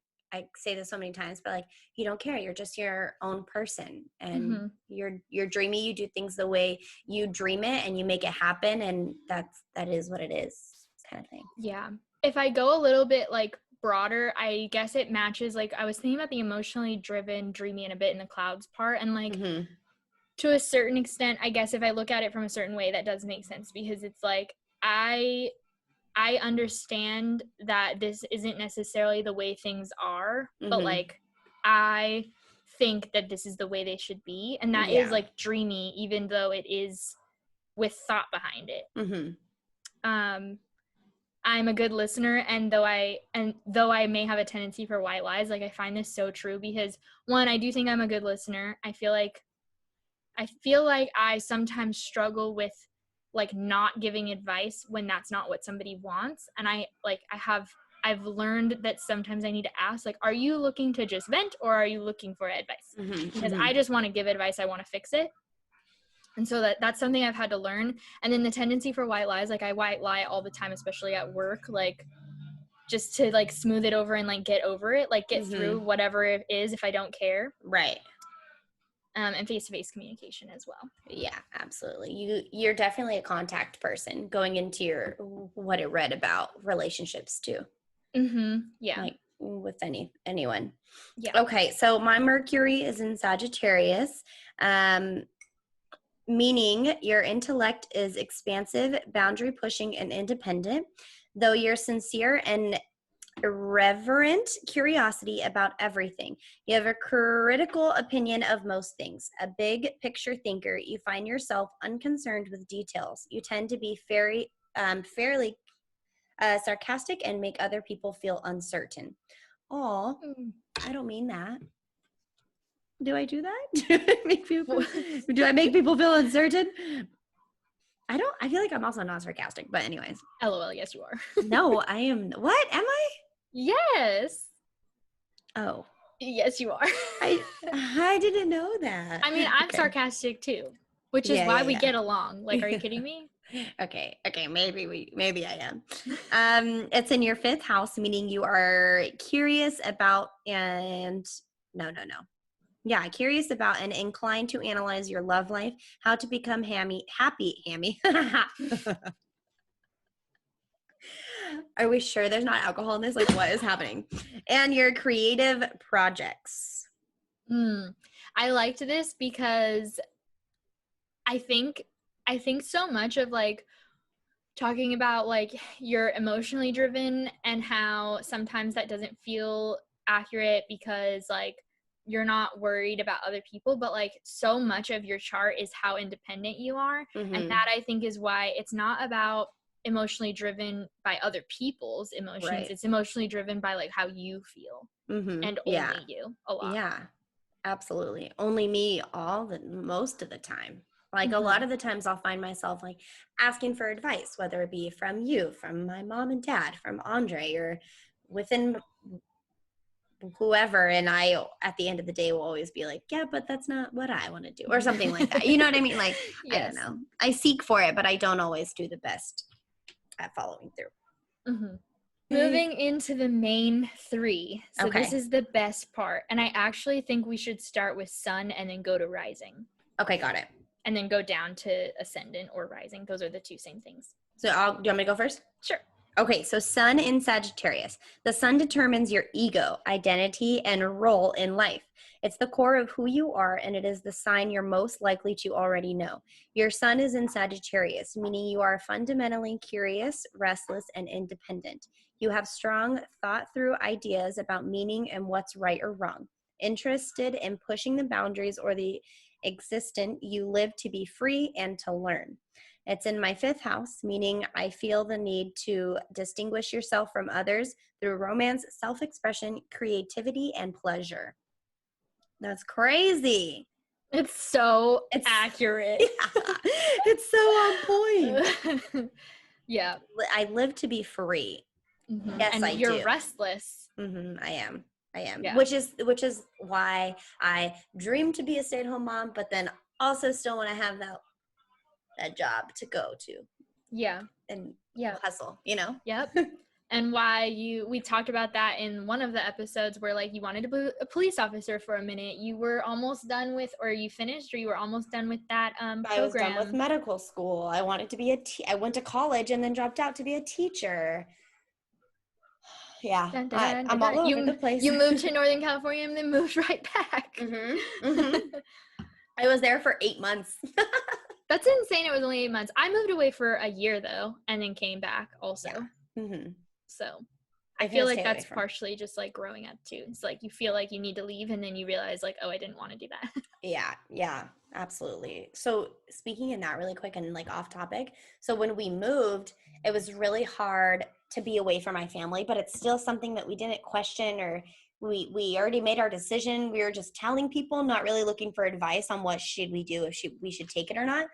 say this so many times, but like you don't care. You're just your own person, and you're dreamy. You do things the way you dream it, and you make it happen, and that is what it is, kind of thing. Yeah. If I go a little bit like broader, I guess it matches. Like I was thinking about the emotionally driven, dreamy, and a bit in the clouds part, and like to a certain extent, I guess if I look at it from a certain way, that does make sense, because it's like I understand that this isn't necessarily the way things are, but like I think that this is the way they should be, and that is like dreamy, even though it is with thought behind it. I'm a good listener, and though I may have a tendency for white lies, like I find this so true, because one, I do think I'm a good listener. I feel like I sometimes struggle with like not giving advice when that's not what somebody wants. And I've learned that sometimes I need to ask, like, are you looking to just vent, or are you looking for advice? Because I just want to give advice. I want to fix it. And so that's something I've had to learn. And then the tendency for white lies, like I white lie all the time, especially at work, like just to like smooth it over and like get over it, like get through whatever it is if I don't care. Right. And face-to-face communication as well. Yeah, absolutely. You're definitely a contact person going into your what it read about relationships too. Yeah. Like with anyone. Yeah. Okay, so my Mercury is in Sagittarius, meaning your intellect is expansive, boundary pushing, and independent. Though you're sincere and irreverent curiosity about everything. You have a critical opinion of most things. A big picture thinker, you find yourself unconcerned with details. You tend to be fairly sarcastic and make other people feel uncertain. Oh, I don't mean that. Do I do that? Do I make people feel uncertain? I feel like I'm also not sarcastic, but anyways. LOL, yes you are. No, I am. What? Am I? Yes. Oh. Yes, you are. I didn't know that. I mean, I'm sarcastic too. which is why we get along. Like, are you kidding me? Okay, maybe I am. It's in your 5th house, meaning you are curious about curious about and inclined to analyze your love life, how to become happy. Are we sure there's not alcohol in this? Like, what is happening? And your creative projects. I liked this because I think so much of like talking about like you're emotionally driven and how sometimes that doesn't feel accurate because like you're not worried about other people, but like so much of your chart is how independent you are. And that I think is why it's not about emotionally driven by other people's emotions. Right. It's emotionally driven by like how you feel and only you a lot. Yeah, absolutely. Only me most of the time. Like a lot of the times I'll find myself like asking for advice, whether it be from you, from my mom and dad, from Andre, or within whoever. And I, at the end of the day, will always be like, yeah, but that's not what I want to do, or something like that. You know what I mean? Like, yes. I don't know. I seek for it, but I don't always do the best at following through. Moving into the main 3. So this is the best part. And I actually think we should start with sun and then go to rising. Okay, got it. And then go down to ascendant or rising. Those are the 2 same things. So do you want me to go first? Sure. Okay, so sun in Sagittarius. The sun determines your ego, identity, and role in life. It's the core of who you are, and it is the sign you're most likely to already know. Your sun is in Sagittarius, meaning you are fundamentally curious, restless, and independent. You have strong, thought-through ideas about meaning and what's right or wrong. Interested in pushing the boundaries or the existent, you live to be free and to learn. It's in my 5th house, meaning I feel the need to distinguish yourself from others through romance, self-expression, creativity, and pleasure. That's crazy. It's accurate. Yeah, it's so on point. Yeah. I live to be free. Yes, and you're restless. I am. Yeah. Which is why I dream to be a stay-at-home mom, but then also still want to have that job to go to. Yeah. And hustle, you know? Yep. And why we talked about that in one of the episodes where like you wanted to be a police officer for a minute. You were almost done with, or you finished, or you were almost done with that program. I was done with medical school. I wanted to be I went to college and then dropped out to be a teacher. Yeah, I'm all over the place. You moved to Northern California and then moved right back. I was there for 8 months. That's insane. It was only 8 months. I moved away for a year though, and then came back also. Yeah. So I feel like that's partially just like growing up too. It's like you feel like you need to leave, and then you realize like, oh, I didn't want to do that. Yeah, absolutely. So speaking of that really quick and like off topic. So when we moved, it was really hard to be away from my family, but it's still something that we didn't question, or we already made our decision. We were just telling people, not really looking for advice on what should we do, if we should take it or not.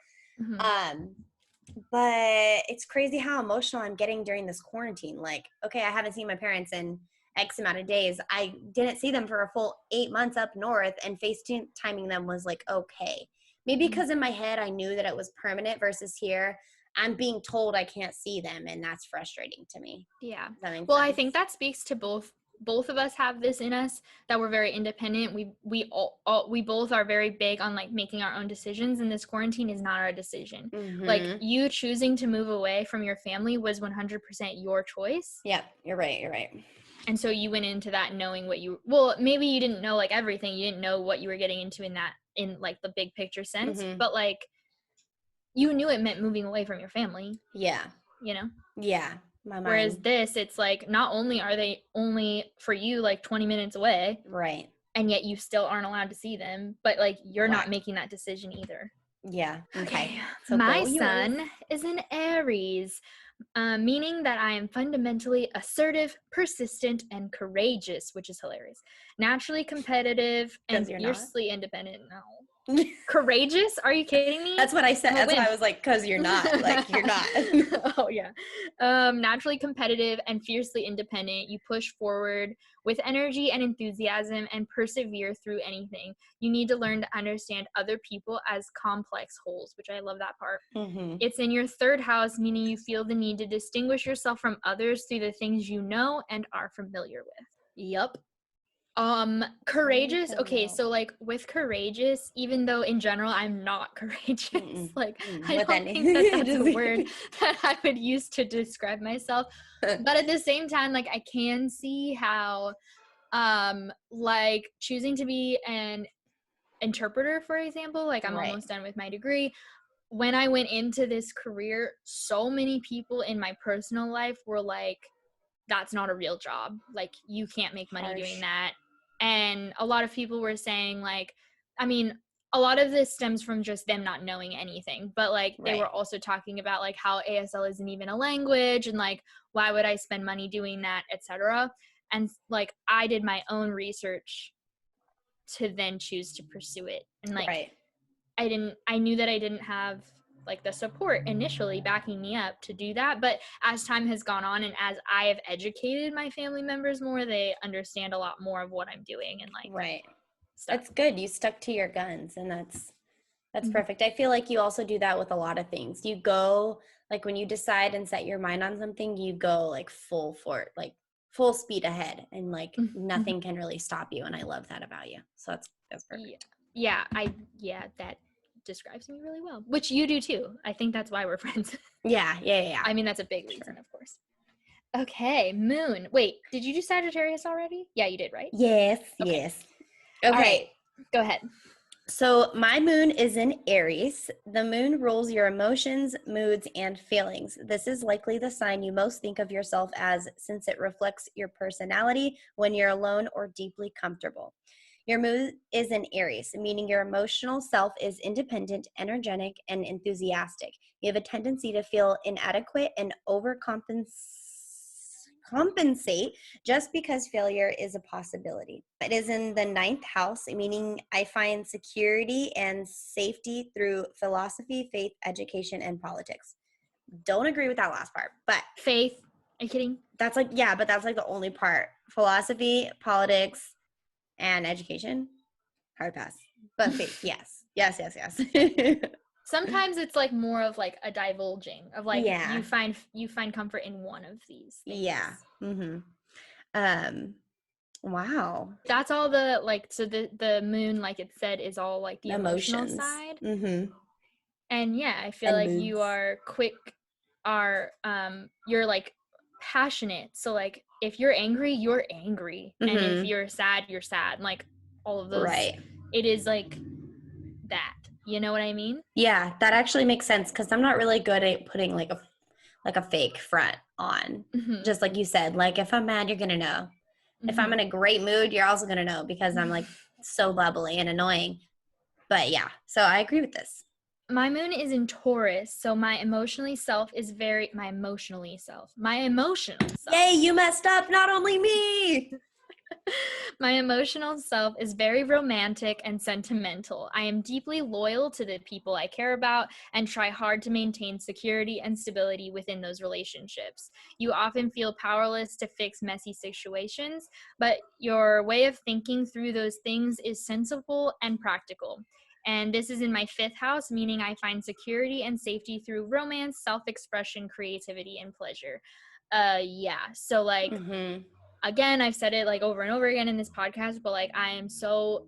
But it's crazy how emotional I'm getting during this quarantine. Like, okay, I haven't seen my parents in X amount of days. I didn't see them for a full 8 months up north, and FaceTiming them was like, okay. Maybe because in my head I knew that it was permanent, versus here I'm being told I can't see them, and that's frustrating to me. Yeah. Well, I think that speaks to both of us have this in us, that we're very independent. We both are very big on like making our own decisions, and this quarantine is not our decision. Like you choosing to move away from your family was 100% your choice. Yeah, you're right. And so you went into that knowing maybe you didn't know like everything. You didn't know what you were getting into in like the big picture sense, but like you knew it meant moving away from your family. Yeah. You know? Yeah. My mind. Whereas this, it's like, not only are they only for you like 20 minutes away. Right. And yet you still aren't allowed to see them, but like you're not making that decision either. Yeah. Okay. So my sun is in Aries, meaning that I am fundamentally assertive, persistent, and courageous, which is hilarious. Naturally competitive and fiercely independent. No. Courageous? Are you kidding me? That's what I said. That's why I was like, because you're not. Like, you're not. Oh, yeah. Naturally competitive and fiercely independent. You push forward with energy and enthusiasm and persevere through anything. You need to learn to understand other people as complex wholes, which I love that part. Mm-hmm. It's in your third house, meaning you feel the need to distinguish yourself from others through the things you know and are familiar with. Yep. Courageous. Okay, so like with courageous, even though in general I'm not courageous, like I don't think that that's a word that I would use to describe myself. But at the same time, like I can see how, like choosing to be an interpreter, for example, like I'm almost done with my degree. When I went into this career, so many people in my personal life were like, that's not a real job. Like you can't make money doing that. And a lot of people were saying like, I mean, a lot of this stems from just them not knowing anything, but like they were also talking about like how ASL isn't even a language and like, why would I spend money doing that, etc. And like, I did my own research to then choose to pursue it. And like, I knew that I didn't have like the support initially backing me up to do that. But as time has gone on and as I have educated my family members more, they understand a lot more of what I'm doing and like, stuff. That's good. You stuck to your guns, and that's perfect. I feel like you also do that with a lot of things. You go, like when you decide and set your mind on something, you go like full full speed ahead, and like nothing can really stop you. And I love that about you. So that's perfect. Yeah, that describes me really well, which you do too. I think that's why we're friends. Yeah. I mean, that's a big reason, of course. Okay, moon. Wait, did you do Sagittarius already? Yeah, you did, right? Yes. Okay. All right, go ahead. So my moon is in Aries. The moon rules your emotions, moods, and feelings. This is likely the sign you most think of yourself as, since it reflects your personality when you're alone or deeply comfortable. Your moon is in Aries, meaning your emotional self is independent, energetic, and enthusiastic. You have a tendency to feel inadequate and overcompensate just because failure is a possibility. It is in the 9th house, meaning I find security and safety through philosophy, faith, education, and politics. Don't agree with that last part, but faith. Are you kidding? That's like, yeah, but that's like the only part. Philosophy, politics, and education. Hard pass. But faith, yes. Sometimes it's like more of like a divulging of like you find comfort in one of these things. Yeah. Wow. That's all the like, so the moon, like it said, is all like the emotional side. And yeah, I feel like moods. You are you're like passionate. So like if you're angry, you're angry. And if you're sad, you're sad. And like all of those, it is like that. You know what I mean? Yeah, that actually makes sense because I'm not really good at putting like a fake front on. Just like you said, like if I'm mad, you're gonna know. If I'm in a great mood, you're also gonna know because I'm like so bubbly and annoying. But yeah, so I agree with this. My moon is in Taurus, so my emotional self. Yay, you messed up, not only me. My emotional self is very romantic and sentimental. I am deeply loyal to the people I care about and try hard to maintain security and stability within those relationships. You often feel powerless to fix messy situations, but your way of thinking through those things is sensible and practical. And this is in my 5th house, meaning I find security and safety through romance, self-expression, creativity, and pleasure. So like... Again, I've said it like over and over again in this podcast, but like I am so,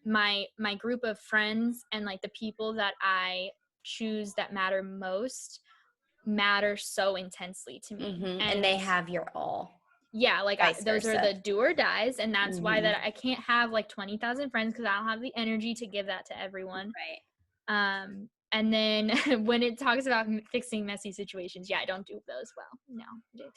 my group of friends and like the people that I choose that matter most matter so intensely to me. And they have your all. Yeah, like those are the do or dies, and that's why that I can't have like 20,000 friends because I don't have the energy to give that to everyone. And then when it talks about fixing messy situations, I don't do those well. No, I don't.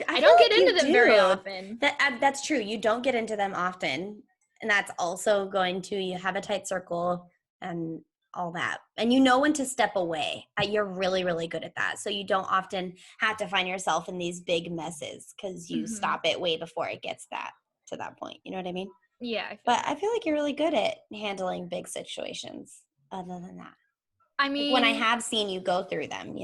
I don't get into them very often. That's true. You don't get into them often. And that's also you have a tight circle and all that. And you know when to step away. You're really, really good at that. So you don't often have to find yourself in these big messes because you stop it way before it gets to that point. You know what I mean? Yeah. But I feel like you're really good at handling big situations other than that. I mean, like when I have seen you go through them,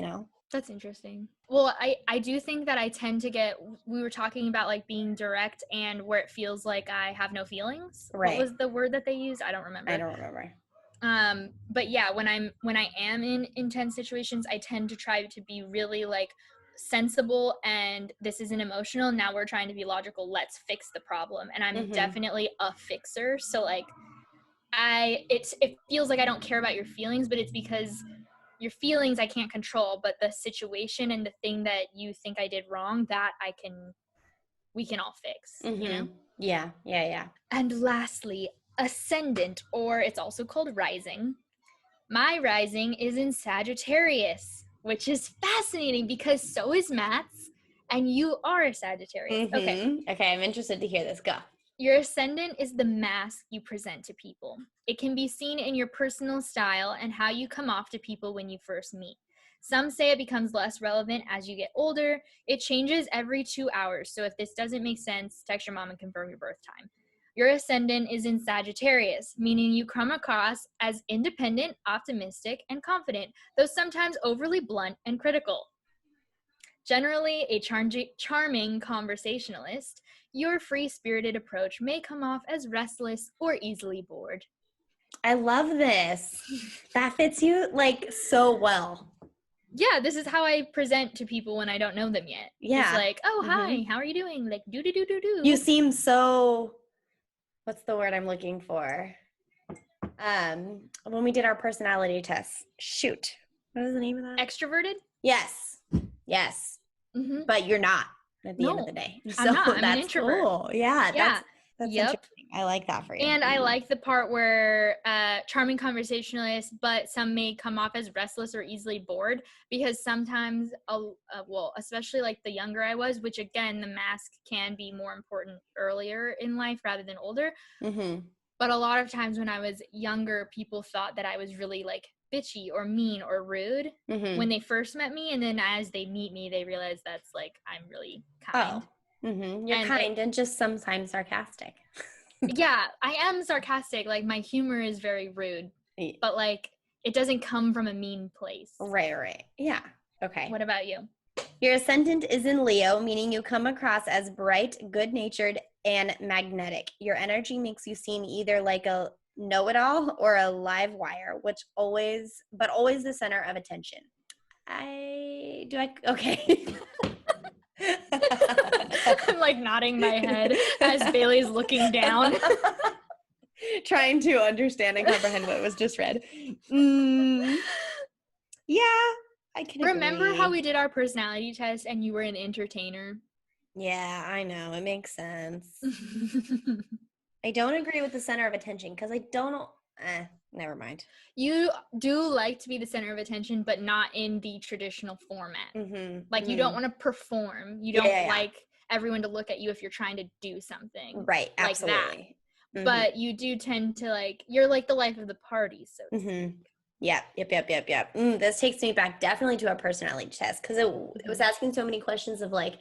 That's interesting. Well, I do think that I tend to get, we were talking about like being direct and where it feels like I have no feelings. Right. What was the word that they used? I don't remember. But yeah, when I am in intense situations, I tend to try to be really like sensible, and this isn't emotional. Now we're trying to be logical. Let's fix the problem. And I'm definitely a fixer. So like it feels like I don't care about your feelings, but it's because your feelings I can't control, but the situation and the thing that you think I did wrong, that we can all fix, Yeah. And lastly, ascendant, or it's also called rising. My rising is in Sagittarius, which is fascinating because so is Matt's, and you are a Sagittarius. Okay, I'm interested to hear this. Go. Your ascendant is the mask you present to people. It can be seen in your personal style and how you come off to people when you first meet. Some say it becomes less relevant as you get older. It changes every 2 hours, so if this doesn't make sense, text your mom and confirm your birth time. Your ascendant is in Sagittarius, meaning you come across as independent, optimistic, and confident, though sometimes overly blunt and critical. Generally a charming conversationalist, your free-spirited approach may come off as restless or easily bored. I love this. That fits you like so well. Yeah, this is how I present to people when I don't know them yet. Yeah. It's like, oh, hi, how are you doing? Like, do. You seem so, what's the word I'm looking for? When we did our personality test, shoot. What is the name of that? Extroverted? Yes. But you're not at the end of the day. So I'm not. I'm an introvert. Cool. Yeah. That's interesting. I like that for you. And I like the part where charming conversationalist, but some may come off as restless or easily bored, because sometimes, especially like the younger I was, which again, the mask can be more important earlier in life rather than older. But a lot of times when I was younger, people thought that I was really like bitchy or mean or rude when they first met me. And then as they meet me, they realize that's like, I'm really kind. You're kind and just sometimes sarcastic. Yeah, I am sarcastic. Like my humor is very rude, but like it doesn't come from a mean place. Right. Yeah. Okay. What about you? Your ascendant is in Leo, meaning you come across as bright, good-natured, and magnetic. Your energy makes you seem either like a know-it-all or a live wire, always the center of attention. Okay. I'm like nodding my head as Bailey's looking down. Trying to understand and comprehend what was just read. Yeah, I can Remember agree. how we did our personality test and you were an entertainer? Yeah, I know. It makes sense. I don't agree with the center of attention because I don't... never mind. You do like to be the center of attention, but not in the traditional format. Like you don't want to perform. You don't like everyone to look at you if you're trying to do something. Right, absolutely. Like that. But you do tend to like, you're like the life of the party, so to speak. Yep. This takes me back definitely to our personality test, because it was asking so many questions of like,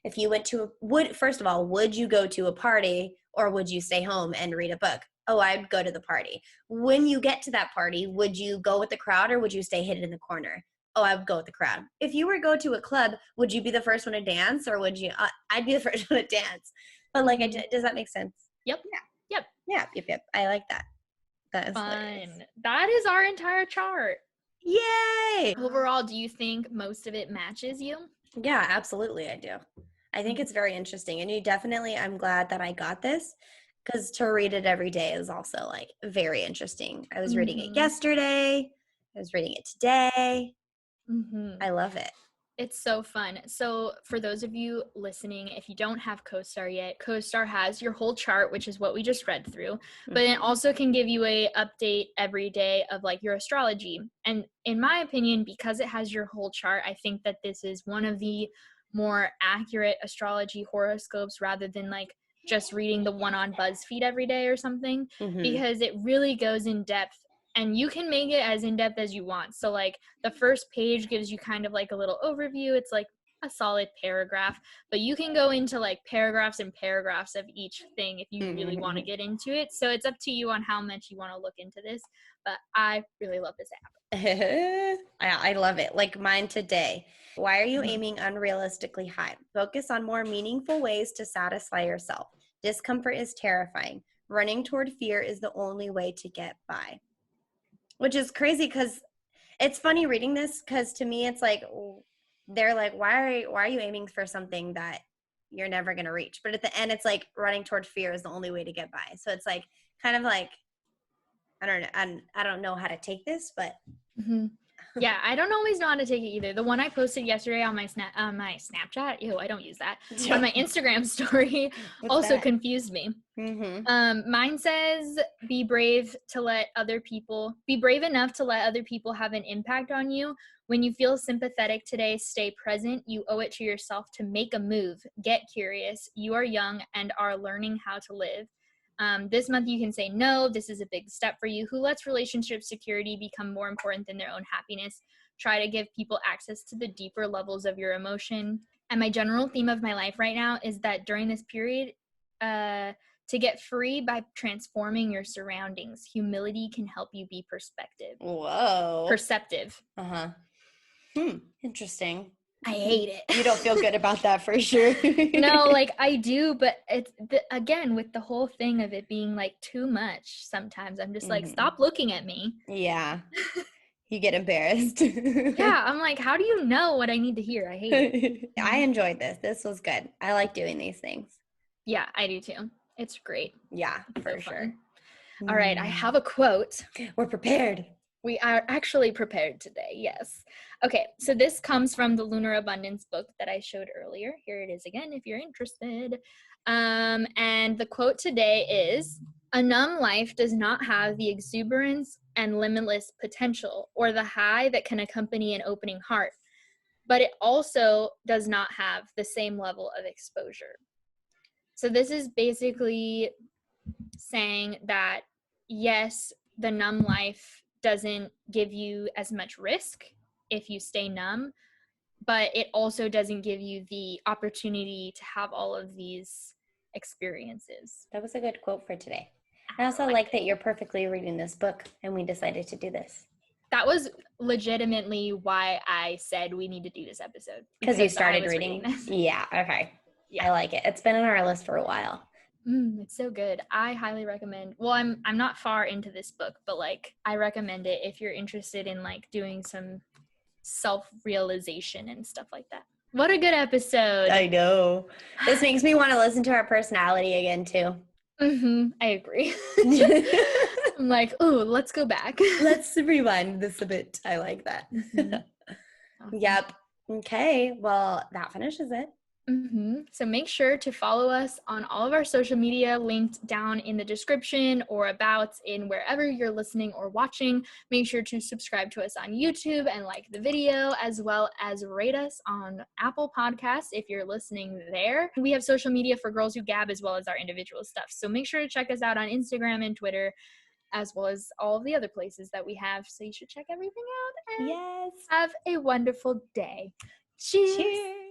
if you went to first of all, would you go to a party or would you stay home and read a book? Oh, I'd go to the party. When you get to that party, would you go with the crowd or would you stay hidden in the corner? Oh, I would go with the crowd. If you were to go to a club, would you be the first one to dance or would you? I'd be the first one to dance. But like, does that make sense? Yep. Yep. I like that. That is fun. Hilarious. That is our entire chart. Yay! Overall, do you think most of it matches you? Yeah, absolutely. I do. I think it's very interesting. And I'm glad that I got this, because to read it every day is also like very interesting. I was reading it yesterday. I was reading it today. I love it. It's so fun. So for those of you listening, if you don't have CoStar yet, CoStar has your whole chart, which is what we just read through, but it also can give you a update every day of like your astrology. And in my opinion, because it has your whole chart, I think that this is one of the more accurate astrology horoscopes rather than like just reading the one on BuzzFeed every day or something, because it really goes in depth. And you can make it as in-depth as you want. So like the first page gives you kind of like a little overview. It's like a solid paragraph, but you can go into like paragraphs and paragraphs of each thing if you really want to get into it. So it's up to you on how much you want to look into this, but I really love this app. I love it. Like mine today. Why are you aiming unrealistically high? Focus on more meaningful ways to satisfy yourself. Discomfort is terrifying. Running toward fear is the only way to get by. Which is crazy because it's funny reading this because to me it's like they're like, why are you aiming for something that you're never going to reach? But at the end, it's like running toward fear is the only way to get by. So it's like kind of like, I don't know. I don't know how to take this, but yeah, I don't always know how to take it either. The one I posted yesterday on my Snapchat, ew, I don't use that. On my Instagram story also confused me. Mine says, be brave enough to let other people have an impact on you. When you feel sympathetic today, stay present. You owe it to yourself to make a move. Get curious. You are young and are learning how to live. This month you can say no. This is a big step for you. Who lets relationship security become more important than their own happiness? Try to give people access to the deeper levels of your emotion. And my general theme of my life right now is that during this period, to get free by transforming your surroundings. Humility can help you be perceptive. Interesting. I hate it. You don't feel good about that for sure. No, like I do, but it's again with the whole thing of it being like too much. Sometimes I'm just like, stop looking at me. Yeah. You get embarrassed. Yeah, I'm like, how do you know what I need to hear? I hate it. I enjoyed this. This was good. I like doing these things. Yeah, I do too. It's great. Yeah, for sure. All right, I have a quote. We're prepared. We are actually prepared today, yes. Okay, so this comes from the Lunar Abundance book that I showed earlier. Here it is again if you're interested. And the quote today is, a numb life does not have the exuberance and limitless potential or the high that can accompany an opening heart, but it also does not have the same level of exposure. So this is basically saying that, yes, the numb life doesn't give you as much risk if you stay numb, but it also doesn't give you the opportunity to have all of these experiences. That was a good quote for today. I also like that you're perfectly reading this book and we decided to do this. That was legitimately why I said we need to do this episode. Because you started reading this? Yeah, okay. Yeah. I like it. It's been on our list for a while. It's so good. I highly recommend. Well, I'm not far into this book, but like I recommend it if you're interested in like doing some self-realization and stuff like that. What a good episode. I know. This makes me want to listen to our personality again too. I agree. I'm like, oh, let's go back. Let's rewind this a bit. I like that. Yep. Okay. Well, that finishes it. So make sure to follow us on all of our social media linked down in the description or about in wherever you're listening or watching. Make sure to subscribe to us on YouTube and like the video, as well as rate us on Apple Podcasts if you're listening there. We have social media for Girls Who Gab as well as our individual stuff. So make sure to check us out on Instagram and Twitter, as well as all of the other places that we have. So you should check everything out and have a wonderful day. Cheers.